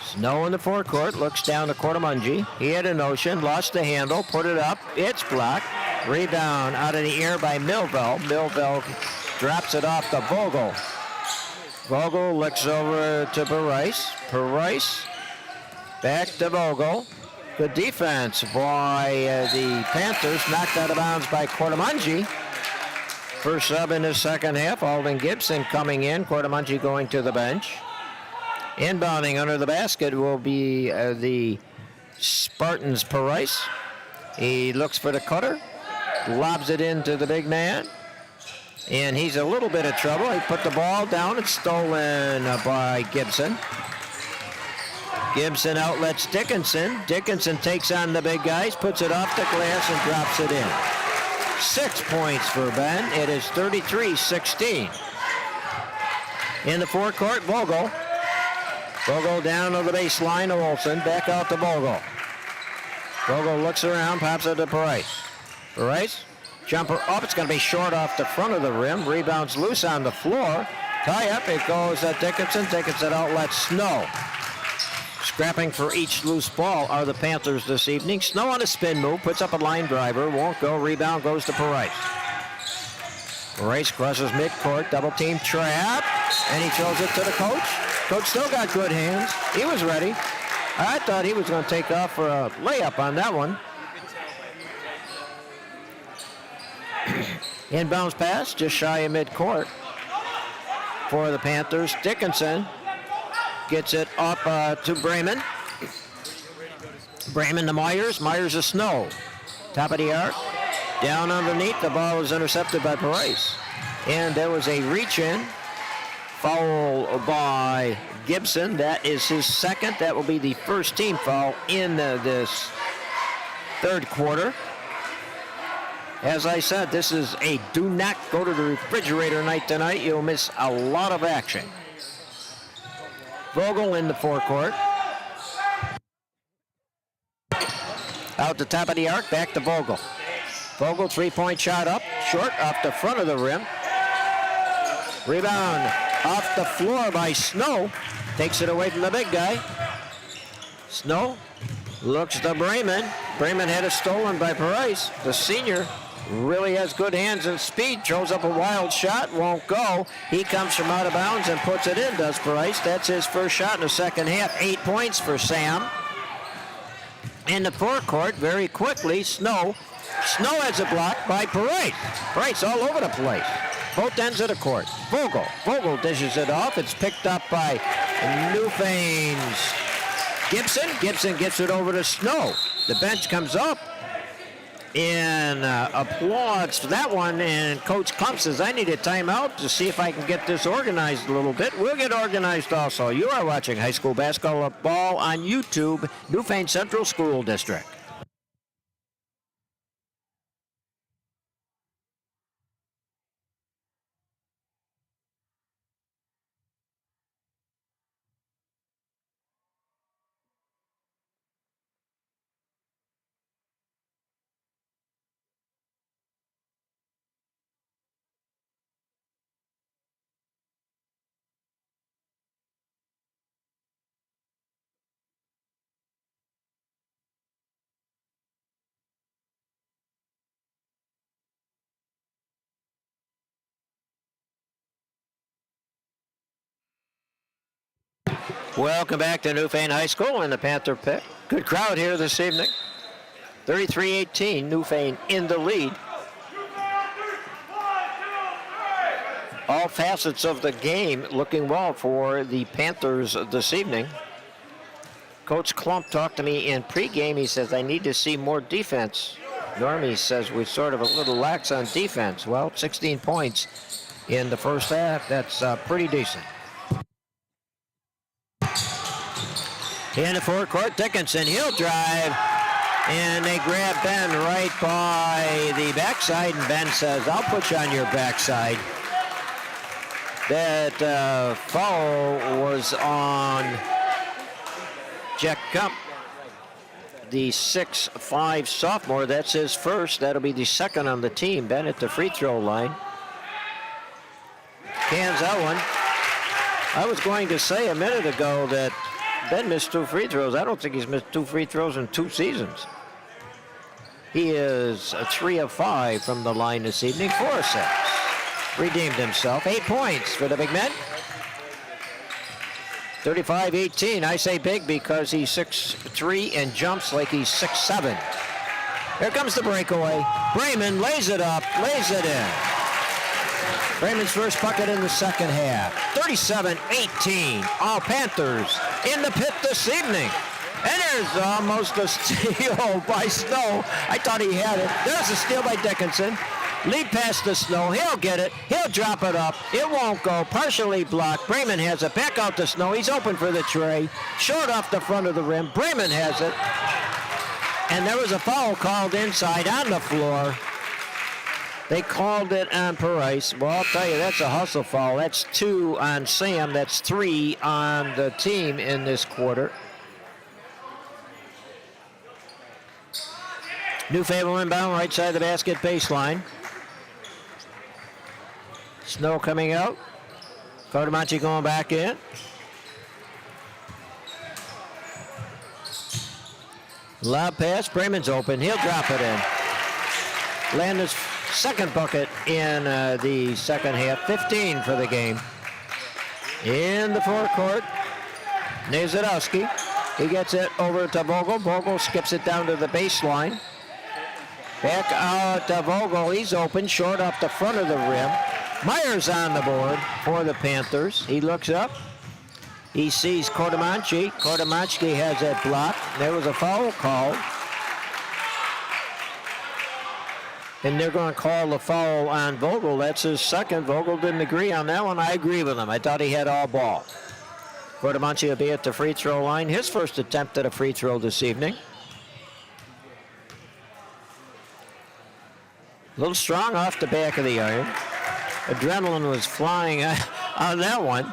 [SPEAKER 1] Snow in the forecourt. Looks down to Cordamungi. He had a notion. Lost the handle. Put it up. It's blocked. Rebound out of the air by Millville. Millville drops it off to Vogel. Vogel looks over to Price. Price back to Vogel. Good defense by the Panthers. Knocked out of bounds by Cordamungi. First sub in the second half. Alden Gibson coming in. Cordamungi going to the bench. Inbounding under the basket will be the Spartans' Price. He looks for the cutter. Lobs it into the big man. And he's a little bit of trouble. He put the ball down. It's stolen by Gibson. Gibson outlets Dickinson. Dickinson takes on the big guys, puts it off the glass, and drops it in. 6 points for Ben. It is 33-16. In the forecourt, Vogel. Vogel down to the baseline to Olson. Back out to Vogel. Vogel looks around, pops it to Price. Price. Jumper up. It's going to be short off the front of the rim. Rebounds loose on the floor. Tie up. It goes at Dickinson. Dickinson outlets Snow. Scrapping for each loose ball are the Panthers this evening. Snow on a spin move. Puts up a line driver. Won't go. Rebound goes to Price. Price crosses midcourt. Double team trap. And he throws it to the coach. Coach still got good hands. He was ready. I thought he was going to take off for a layup on that one. Inbounds pass, just shy of midcourt for the Panthers. Dickinson gets it up to Bremen. Bremen to Myers. Myers to Snow. Top of the arc. Down underneath. The ball is intercepted by Price. And there was a reach-in. Foul by Gibson. That is his second. That will be the first team foul in this third quarter. As I said, this is a do not go to the refrigerator night tonight. You'll miss a lot of action. Vogel in the forecourt. Out the top of the arc, back to Vogel. Vogel, three-point shot up, short off the front of the rim. Rebound off the floor by Snow. Takes it away from the big guy. Snow looks to Bremen. Bremen had it stolen by Price. The senior really has good hands and speed. Throws up a wild shot, won't go. He comes from out of bounds and puts it in, does Price. That's his first shot in the second half. 8 points for Sam. In the forecourt, very quickly, Snow. Snow has a block by Price. Price all over the place. Both ends of the court. Vogel. Vogel dishes it off. It's picked up by Newfane's Gibson. Gibson gets it over to Snow. The bench comes up and applauds for that one. And Coach Klump says, I need a timeout to see if I can get this organized a little bit. We'll get organized also. You are watching high school basketball on YouTube, Newfane Central School District. Welcome back to Newfane High School and the Panther Pit. Good crowd here this evening. 33-18, Newfane in the lead. all facets of the game looking well for the Panthers this evening. Coach Klump talked to me in pregame. He says, I need to see more defense. Normie says we're sort of a little lax on defense. Well, 16 points in the first half. That's pretty decent. In the forecourt, Dickinson, he'll drive. And they grab Ben right by the backside. And Ben says, I'll put you on your backside. That foul was on Jack Gump, the 6'5" sophomore. That's his first. That'll be the second on the team. Ben at the free throw line. Cans that one. I was going to say a minute ago that Ben missed 2 free throws. I don't think he's missed 2 free throws in 2 seasons. He is 3 of 5 from the line this evening, 4 of 6. Redeemed himself. 8 points for the big man. 35-18. I say big because he's 6'3" and jumps like he's 6'7". Here comes the breakaway. Brayman lays it up, lays it in. Brayman's first bucket in the second half. 37-18. All Panthers in the pit this evening. And there's almost a steal by Snow. I thought he had it. There's a steal by Dickinson. Lead past the Snow. He'll get it. He'll drop it up. It won't go. Partially blocked. Brayman has it. Back out to Snow. He's open for the tray. Short off the front of the rim. Brayman has it. And there was a foul called inside on the floor. They called it on Price. Well, I'll tell you, that's a hustle foul. That's 2 on Sam. That's 3 on the team in this quarter. Newfane will inbound right side of the basket baseline. Snow coming out. Cotamanchi going back in. Lob pass. Brayman's open. He'll drop it in. Landis' second bucket in the second half. 15 for the game. In the forecourt, Nazadowski. He gets it over to Vogel. Vogel skips it down to the baseline. Back out to Vogel. He's open, short off the front of the rim. Myers on the board for the Panthers. He looks up. He sees Cotamanchi. Cotamanchi has it blocked. There was a foul called. And they're going to call the foul on Vogel. That's his second. Vogel didn't agree on that one. I agree with him. I thought he had all ball. Cotamanchi will be at the free throw line. His first attempt at a free throw this evening. A little strong off the back of the iron. Adrenaline was flying on that one.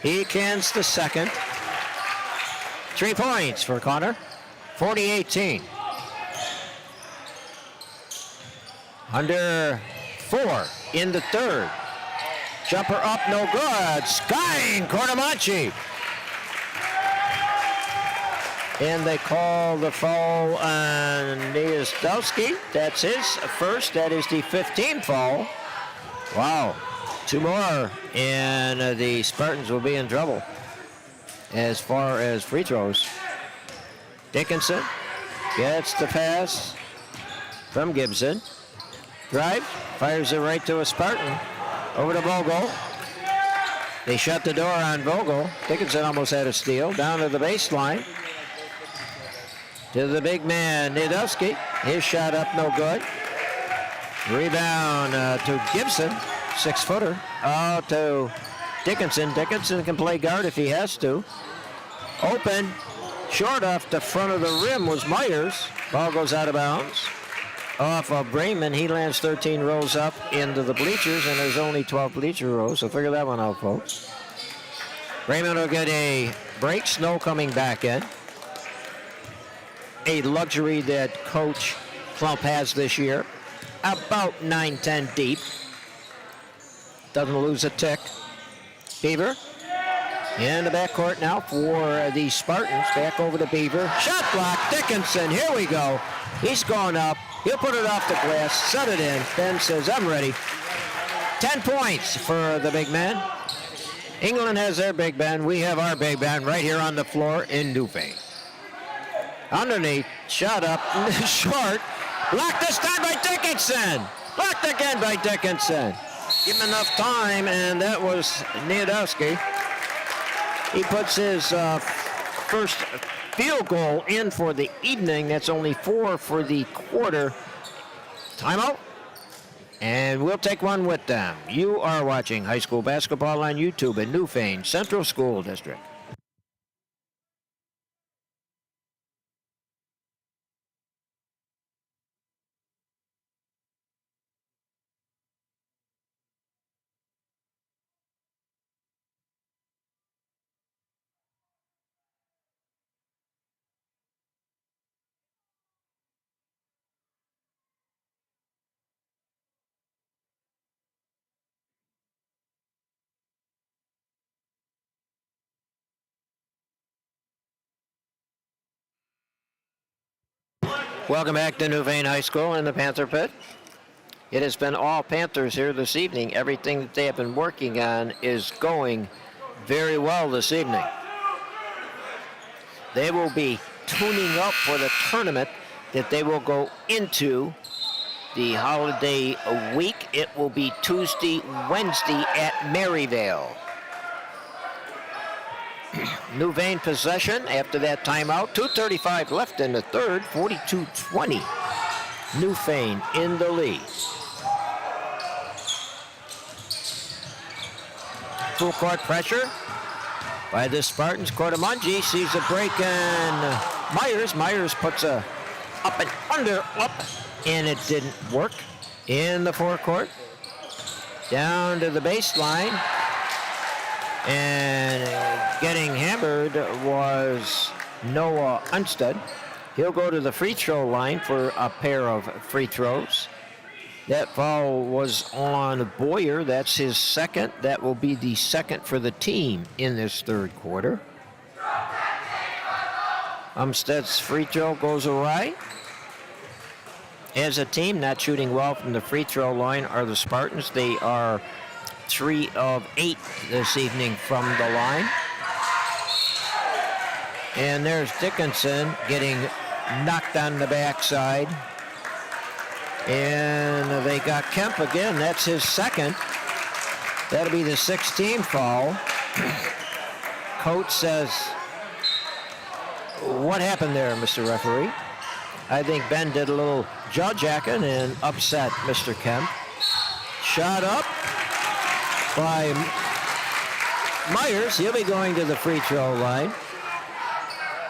[SPEAKER 1] He cans the second. 3 points for Connor. 40-18. Under 4 in the third. Jumper up, no good. Skying Cotamanchi. And they call the foul on Niestowski. That's his first. That is the 15th foul. Wow. 2 more, and the Spartans will be in trouble as far as free throws. Dickinson gets the pass from Gibson. Drive, fires it right to a Spartan. Over to Vogel. They shut the door on Vogel. Dickinson almost had a steal. Down to the baseline. To the big man, Nadowski. His shot up, no good. Rebound to Gibson, 6-footer. Out to Dickinson. Dickinson can play guard if he has to. Open, short off the front of the rim was Myers. Ball goes out of bounds. Off of Brayman, he lands 13 rows up into the bleachers, and there's only 12 bleacher rows, so figure that one out, folks. Brayman will get a break. Snow coming back in. A luxury that Coach Klump has this year. About 9-10 deep. Doesn't lose a tick. Beaver in the backcourt now for the Spartans. Back over to Beaver. Shot block. Dickinson. Here we go. He's going up. He'll put it off the glass. Set it in. Ben says, I'm ready. 10 points for the big man. England has their big man. We have our big man right here on the floor in Newfane. Underneath, shot up, short. Blocked this time by Dickinson. Blocked again by Dickinson. Give him enough time, and that was Niedowski. He puts his first field goal in for the evening. That's only 4 for the quarter. Timeout. And we'll take one with them. You are watching high school basketball on YouTube in Newfane Central School District. Welcome back to Newfane High School in the Panther Pit. It has been all Panthers here this evening. Everything that they have been working on is going very well this evening. They will be tuning up for the tournament that they will go into the holiday week. It will be Tuesday, Wednesday at Maryvale. Newfane possession after that timeout. 2:35 left in the third. 42-20. Newfane in the lead. Full court pressure by the Spartans. Cordamungi sees a break and Myers. Myers puts a up and under up, and it didn't work in the forecourt. Down to the baseline. And getting hammered was Noah Unstead. He'll go to the free throw line for a pair of free throws. That foul was on Boyer. That's his second. That will be the second for the team in this third quarter. Umstead's free throw goes awry. As a team, not shooting well from the free throw line are the Spartans. They are 3 of 8 this evening from the line. And there's Dickinson getting knocked on the backside. And they got Kemp again. That's his second. That'll be the 16th foul. Coach says, "What happened there, Mr. Referee?" I think Ben did a little jaw-jacking and upset Mr. Kemp. Shot up by Myers. He'll be going to the free throw line.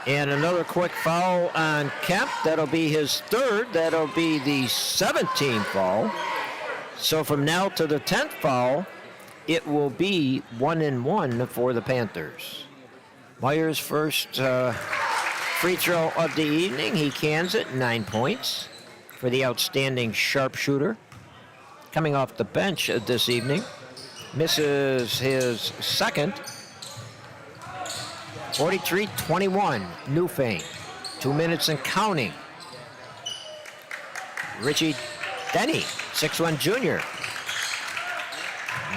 [SPEAKER 1] And another quick foul on Kemp. That'll be his third. That'll be the 17th foul. So from now to the 10th foul, it will be 1-1 for the Panthers. Myers' first free throw of the evening. He cans it, 9 points for the outstanding sharpshooter. Coming off the bench this evening. Misses his second. 43-21, Newfane. 2 minutes and counting. Richie Denny, 6'1" junior.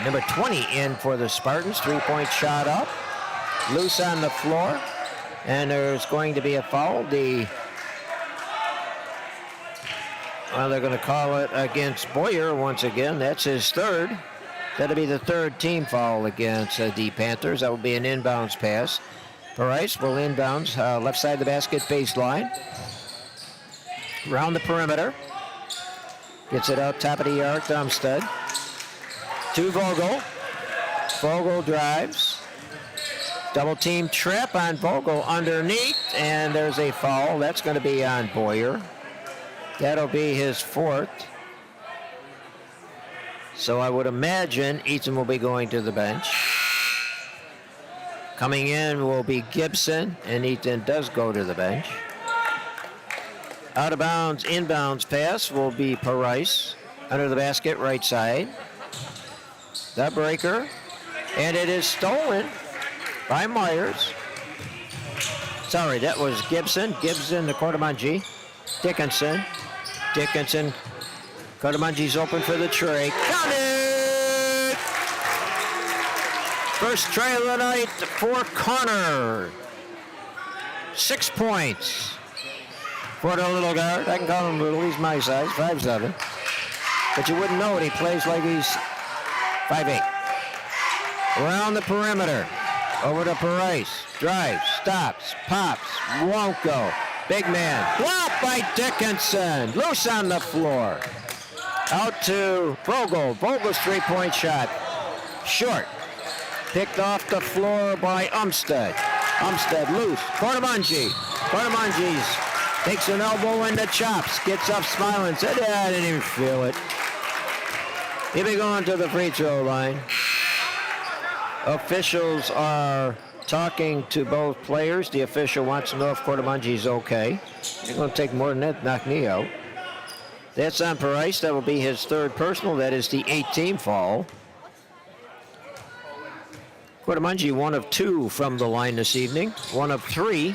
[SPEAKER 1] Number 20 in for the Spartans. 3-point shot up. Loose on the floor. And there's going to be a foul. They're going to call it against Boyer once again. That's his third. That'll be the third team foul against the Panthers. That will be an inbounds pass. Price will inbounds left side of the basket baseline. Around the perimeter. Gets it out top of the arc to Umstead. To Vogel. Vogel drives. Double team trap on Vogel underneath. And there's a foul. That's going to be on Boyer. That'll be his fourth. So I would imagine Eaton will be going to the bench. Coming in will be Gibson, and Eaton does go to the bench. Out of bounds, inbounds pass will be Price. Under the basket, right side. The breaker, and it is stolen by Myers. Sorry, that was Gibson. Gibson to Cordamungi. Dickinson. Cordamungi's open for the tray. Got it! First tray of the night for Connor. 6 points. For the little guard, I can call him little, he's my size, 5'7". But you wouldn't know it, he plays like he's 5'8". Around the perimeter, over to Price, drives, stops, pops, won't go. Big man, blocked by Dickinson, loose on the floor. Out to Vogel, Vogel's three-point shot, short. Picked off the floor by Umstead. Umstead loose, Cordomangi. Cordomangi's takes an elbow into chops, gets up smiling, said, I didn't even feel it. He'll be going to the free throw line. Officials are talking to both players. The official wants to know if Cordomangi's okay. They're going to take more than that, knock me out. That's on Price. That will be his third personal. That is the 8th foul. Cordomangi, 1 of 2 from the line this evening. 1 of 3.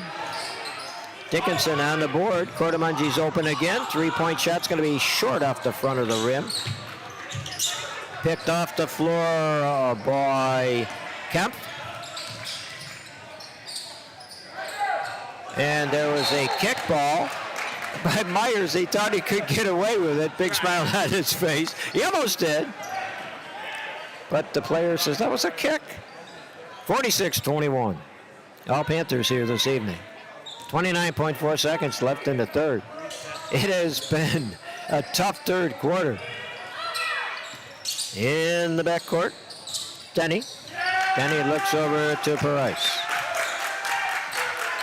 [SPEAKER 1] Dickinson on the board. Cordomangi's open again. Three-point shot's going to be short off the front of the rim. Picked off the floor by Kemp. And there was a kickball by Myers. He thought he could get away with it. Big smile on his face. He almost did. But the player says that was a kick. 46-21. All Panthers here this evening. 29.4 seconds left in the third. It has been a tough third quarter. In the backcourt, Denny. Denny looks over to Price.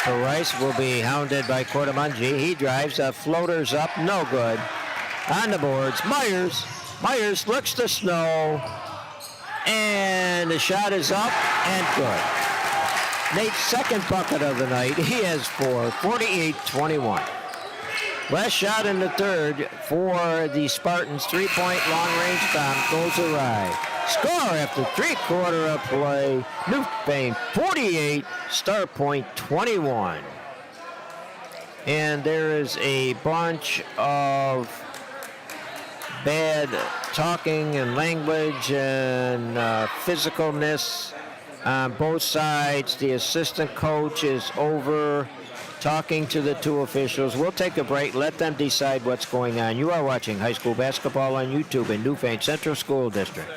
[SPEAKER 1] Price will be hounded by Cordomangi. He drives, floaters up, no good. On the boards, Myers. Myers looks to Snow. And the shot is up and good. Nate's second bucket of the night. He has 4, 48-21. Last shot in the third for the Spartans. Three-point long-range bomb goes awry. Score after three-quarter of play. Newfane 48, Starpoint 21. And there is a bunch of bad talking and language and physicalness on both sides. The assistant coach is over talking to the two officials. We'll take a break. Let them decide what's going on. You are watching high school basketball on YouTube in Newfane Central School District.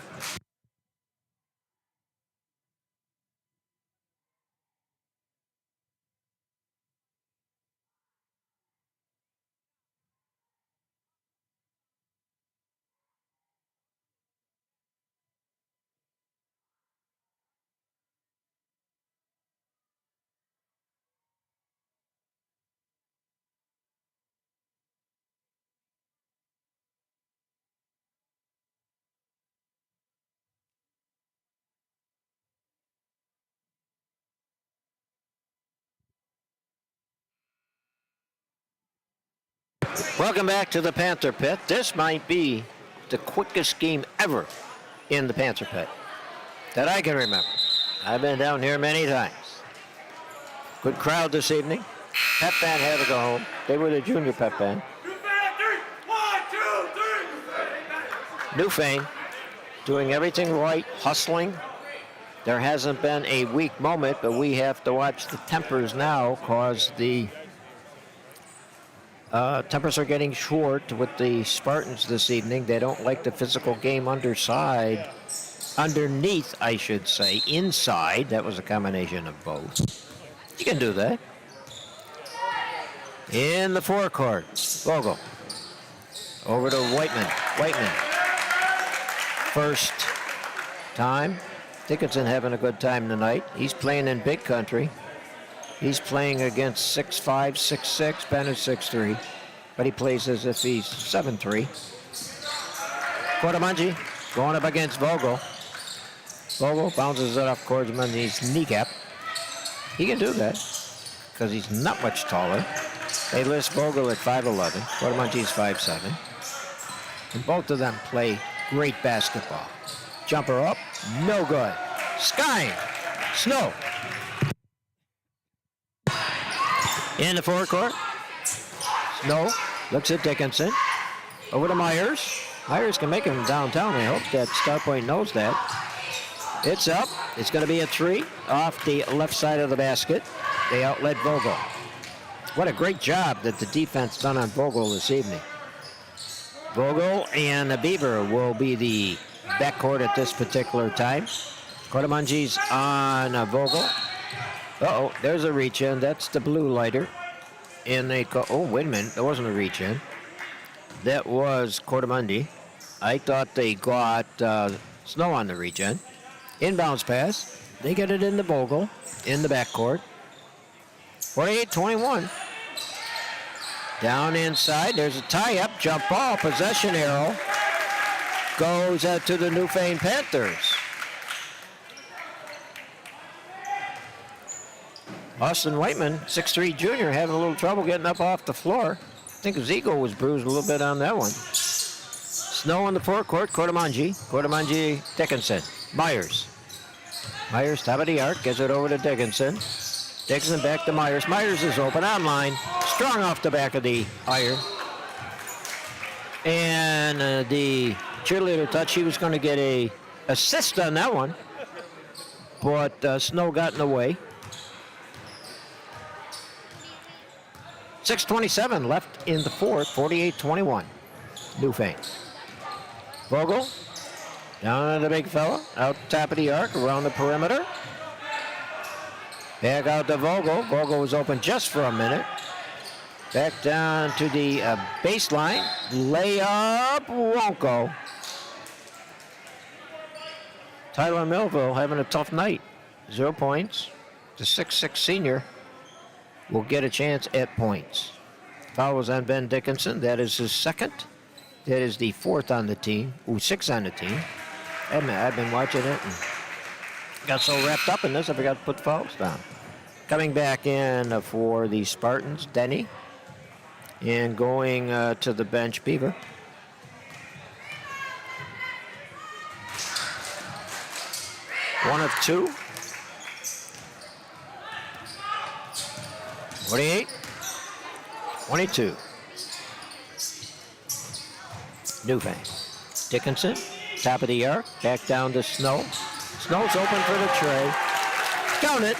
[SPEAKER 1] Welcome back to the Panther Pit. This might be the quickest game ever in the Panther Pit that I can remember. I've been down here many times. Good crowd this evening. Pep band had to go home. They were the junior pep band. Newfane doing everything right, hustling. There hasn't been a weak moment, but we have to watch the tempers now because the tempers are getting short with the Spartans this evening. They don't like the physical game underneath, I should say, inside. That was a combination of both. You can do that. In the forecourt, Vogel. Over to Whiteman. First time. Dickinson having a good time tonight. He's playing in big country. He's playing against 6'5", 6'6", Ben is 6'3", but he plays as if he's 7'3". Cordomangi going up against Vogel. Vogel bounces it off Cordomangi's kneecap. He can do that because he's not much taller. They list Vogel at 5'11", Cordomangi's 5'7", and both of them play great basketball. Jumper up, no good. Skying, Snow. In the forecourt, Snow looks at Dickinson. Over to Myers. Myers can make it from downtown. I hope that Starpoint knows that. It's up. It's going to be a three off the left side of the basket. They outlet Vogel. What a great job that the defense done on Vogel this evening. Vogel and Beaver will be the backcourt at this particular time. Kodamanji's on Vogel. Uh-oh, there's a reach-in. That's the blue lighter. And they go, oh, wait a minute. That wasn't a reach-in. That was Kodamundi. I thought they got Snow on the reach-in. Inbounds pass. They get it in the Vogel in the backcourt. 48-21. Down inside. There's a tie-up. Jump ball. Possession arrow. Goes to the Newfane Panthers. Austin Whiteman, 6'3" junior, having a little trouble getting up off the floor. I think his ego was bruised a little bit on that one. Snow on the forecourt. Kodamanji, Dickinson. Myers, top of the arc, gets it over to Dickinson. Dickinson back to Myers. Myers is open online. Strong off the back of the iron. And the cheerleader thought she was going to get a assist on that one. But Snow got in the way. 6:27 left in the fourth. 48-21. Newfane. Vogel. Down to the big fella. Out top of the arc. Around the perimeter. Back out to Vogel. Vogel was open just for a minute. Back down to the baseline. Layup won't go. Tyler Melville having a tough night. 0 points. The 6'6" senior will get a chance at points. Foul was on Ben Dickinson. That is his second. That is the fourth on the team. Ooh, 6 on the team. I've been watching it and got so wrapped up in this, I forgot to put the fouls down. Coming back in for the Spartans, Denny. And going to the bench, Beaver. One of two. 48. 22. Newfane. Dickinson, top of the arc, back down to Snow. Snow's open for the tray. Count it.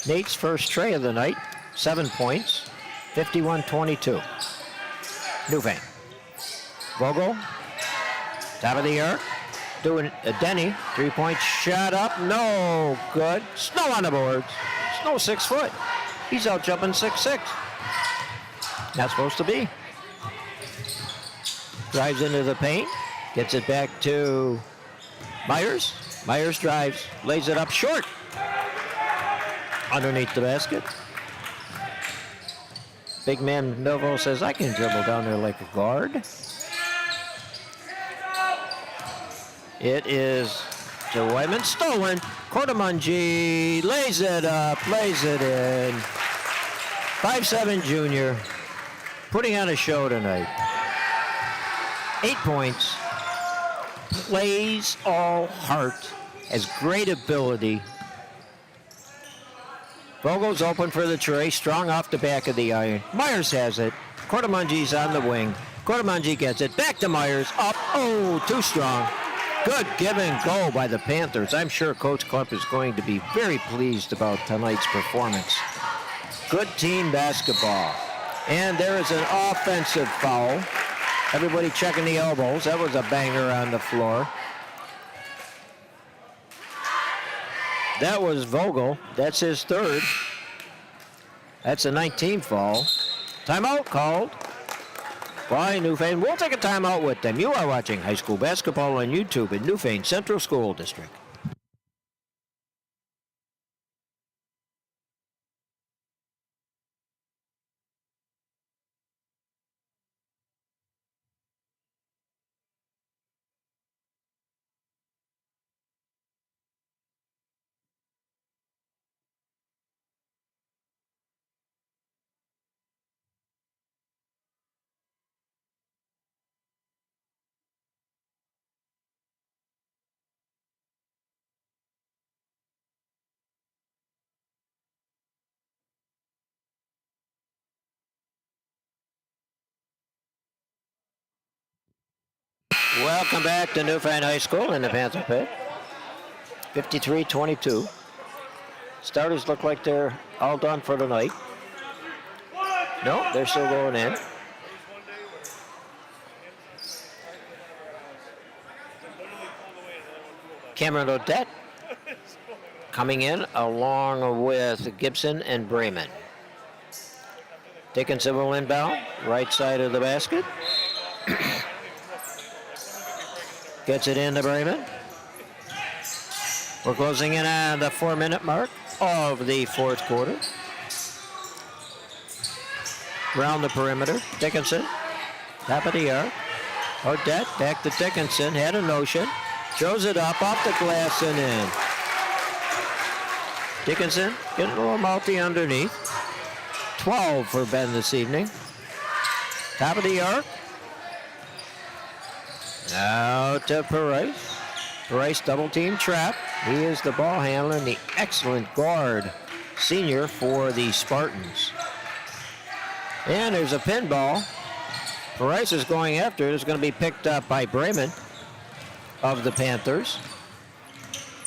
[SPEAKER 1] Nate's first tray of the night, 7 points, 51-22. Newfane. Vogel, top of the arc, doing a Denny, 3-point shot up, no good. Snow on the boards. Snow 6 foot. He's out jumping 6'6". Not supposed to be. Drives into the paint, gets it back to Myers. Myers drives, lays it up short. Underneath the basket. Big man Melville says, I can dribble down there like a guard. It is Joe Wyman, stolen. Kodamanji lays it up, lays it in. 5'7" junior, putting on a show tonight. 8 points, plays all heart, has great ability. Vogel's open for the tray, strong off the back of the iron. Myers has it. Kodamanji's on the wing. Kodamanji gets it. Back to Myers. Up. Oh, too strong. Good give and go by the Panthers. I'm sure Coach Clump is going to be very pleased about tonight's performance. Good team basketball. And there is an offensive foul. Everybody checking the elbows. That was a banger on the floor. That was Vogel. That's his third. That's a 19 foul. Timeout called by Newfane. We'll take a timeout with them. You are watching high school basketball on YouTube in Newfane Central School District. Welcome back to Newfane High School in the Panther Pit. 53-22. Starters look like they're all done for the night. No, they're still going in. Cameron Odette coming in along with Gibson and Bremen. Dickinson will inbound, right side of the basket. Gets it into Bremen. We're closing in on the 4-minute mark of the fourth quarter. Around the perimeter, Dickinson, top of the arc. Odette, back to Dickinson, had a notion. Throws it up, off the glass and in. Dickinson getting a little multi underneath. 12 for Ben this evening. Top of the arc. Now to Price. Price double team trap. He is the ball handler and the excellent guard senior for the Spartans. And there's a pinball. Price is going after it. It's going to be picked up by Bremen of the Panthers.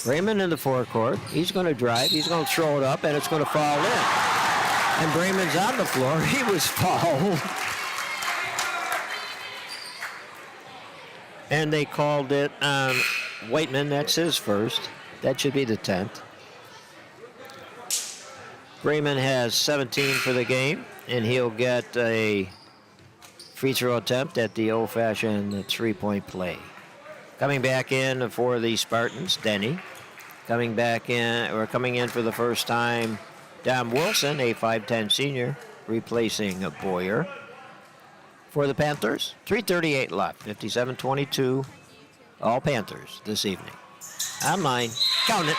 [SPEAKER 1] Bremen in the forecourt. He's going to drive. He's going to throw it up, and it's going to fall in. And Bremen's on the floor. He was fouled. And they called it on Whiteman. That's his first. That should be the 10th. Bremen has 17 for the game, and he'll get a free throw attempt at the old-fashioned three-point play. Coming back in for the Spartans, Denny. Coming in for the first time, Dom Wilson, a 5'10 senior, replacing Boyer. For the Panthers, 3:38 left, 57-22, all Panthers this evening. Online, count it.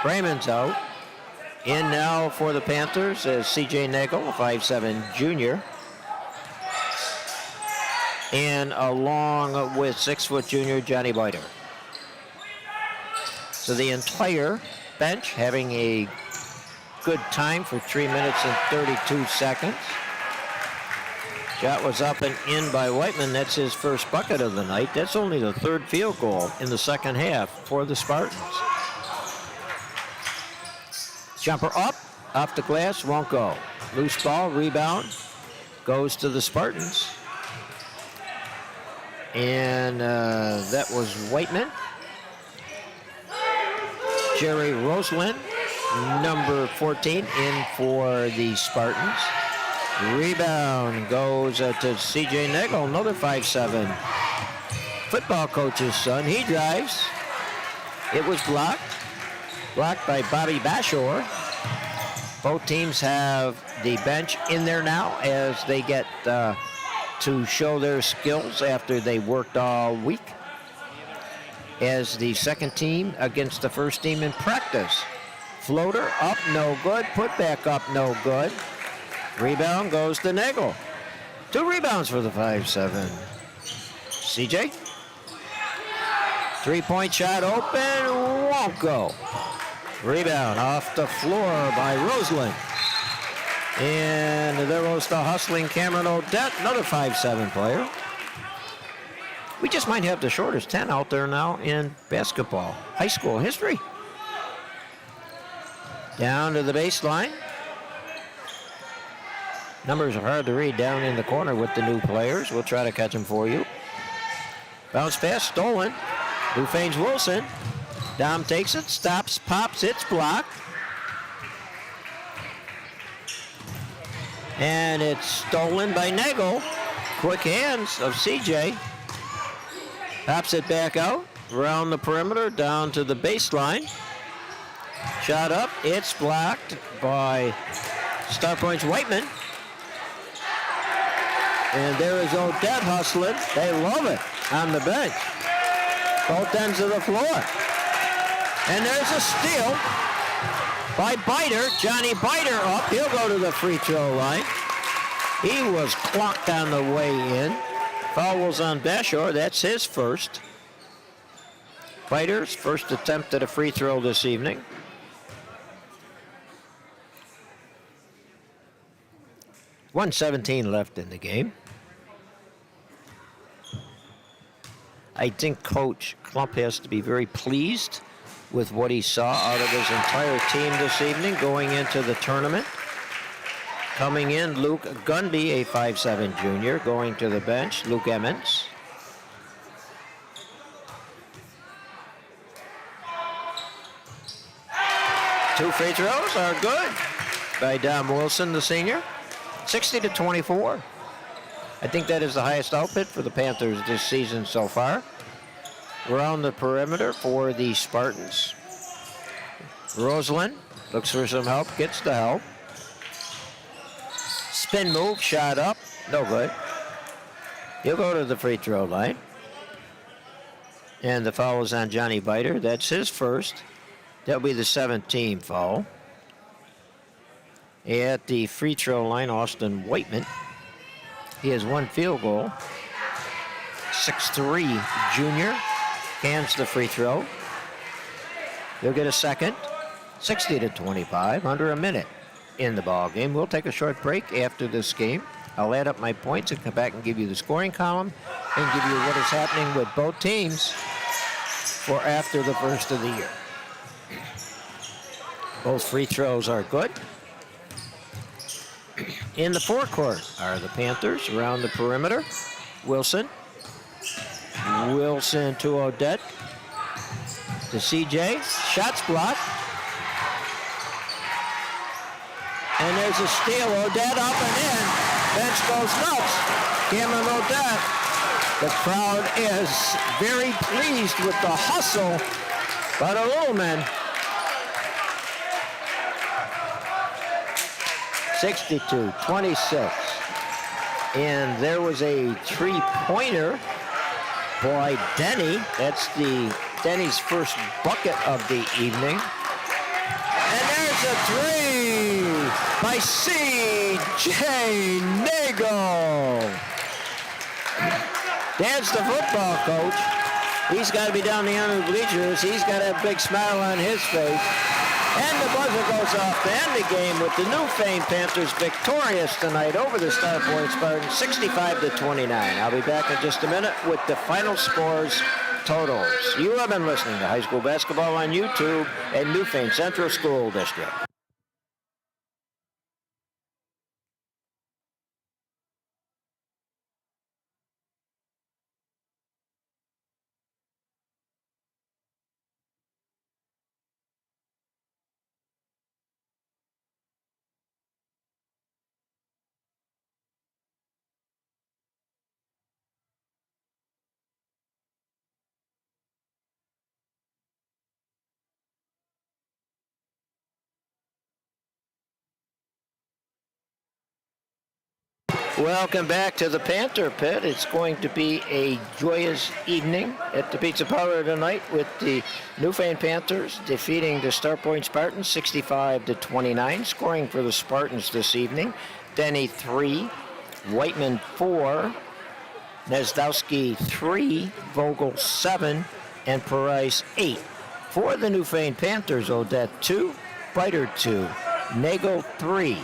[SPEAKER 1] Bremen's out. In now for the Panthers is C.J. Nagel, a 5'7 junior. And along with 6' junior Johnny Biter. So the entire bench having a good time for 3 minutes and 32 seconds. Shot was up and in by Whiteman. That's his first bucket of the night. That's only the third field goal in the second half for the Spartans. Jumper up, off the glass, won't go. Loose ball, rebound, goes to the Spartans. And that was Whiteman. Jerry Roseland, number 14, in for the Spartans. Rebound goes to C.J. Nagel, another 5'7". Football coach's son. He drives. It was blocked. Blocked by Bobby Bashor. Both teams have the bench in there now as they get to show their skills after they worked all week. As the second team against the first team in practice. Floater up, no good. Put back up, no good. Rebound goes to Nagel. 2 rebounds for the 5'7". CJ. 3-point shot open, won't go. Rebound off the floor by Roseland. And there goes the hustling Cameron Odette, another 5'7" player. We just might have the shortest 10 out there now in basketball, high school history. Down to the baseline. Numbers are hard to read down in the corner with the new players. We'll try to catch them for you. Bounce pass stolen. Newfane's Wilson. Dom takes it, stops, pops, it's blocked. And it's stolen by Nagel. Quick hands of CJ. Pops it back out, around the perimeter, down to the baseline. Shot up, it's blocked by Starpoint's Whiteman. And there is Odette hustling. They love it on the bench. Both ends of the floor. And there's a steal by Biter. Johnny Biter up. He'll go to the free throw line. He was clocked on the way in. Foul was on Bashor. That's his first. Biter's first attempt at a free throw this evening. .117 left in the game. I think Coach Klump has to be very pleased with what he saw out of his entire team this evening going into the tournament. Coming in, Luke Gunby, a 5'7" junior, going to the bench, Luke Emmons. Two free throws are good by Dom Wilson, the senior. 60-24. I think that is the highest output for the Panthers this season so far. Around the perimeter for the Spartans. Rosalind looks for some help, gets the help. Spin move, shot up, no good. He'll go to the free throw line. And the foul is on Johnny Biter. That's his first. That'll be the 7th foul. At the free throw line, Austin Whiteman. He has one field goal. 6'3" junior. Cans the free throw. He'll get a second. 60-25, under a minute in the ball game. We'll take a short break after this game. I'll add up my points and come back and give you the scoring column and give you what is happening with both teams for after the first of the year. Both free throws are good. In the forecourt are the Panthers around the perimeter. Wilson to Odette. To CJ. Shots blocked. And there's a steal. Odette up and in. Bench goes nuts. Cameron Odette. The crowd is very pleased with the hustle by the Lumen. 62-26. And there was a three-pointer by Denny. That's Denny's first bucket of the evening. And there's a three by C.J. Nagel. Dad's the football coach. He's got to be down the end of the bleachers. He's got a big smile on his face. And the buzzer goes off to end the game with the Newfane Panthers victorious tonight over the Starpoint Spartans, 65-29. I'll be back in just a minute with the final scores totals. You have been listening to high school basketball on YouTube at Newfane Central School District. Welcome back to the Panther Pit. It's going to be a joyous evening at the Pizza Parlor tonight with the Newfane Panthers defeating the Starpoint Spartans 65-29. Scoring for the Spartans this evening: Denny 3, Whiteman 4, Nezdowski 3, Vogel 7, and Price 8. For the Newfane Panthers, Odette 2, Biter 2, Nagel 3,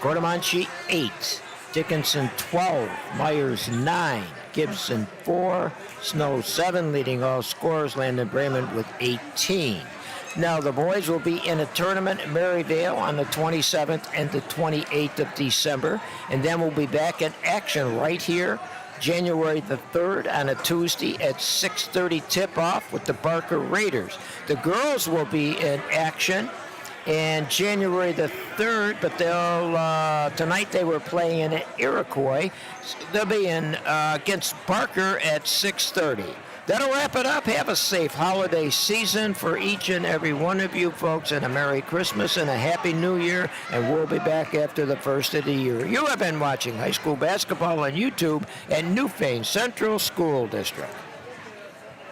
[SPEAKER 1] Cordomanchi 8, Dickinson 12, Myers 9, Gibson 4, Snow 7, leading all scorers, Landon Brayman with 18. Now the boys will be in a tournament in Maryvale on the 27th and the 28th of December, and then we'll be back in action right here January the 3rd on a Tuesday at 6:30 tip-off with the Barker Raiders. The girls will be in action and January the 3rd, but tonight they were playing in Iroquois. They'll be in against Barker at 6:30. That'll wrap it up. Have a safe holiday season for each and every one of you folks, and a Merry Christmas and a Happy New Year, and we'll be back after the first of the year. You have been watching high school basketball on YouTube at Newfane Central School District.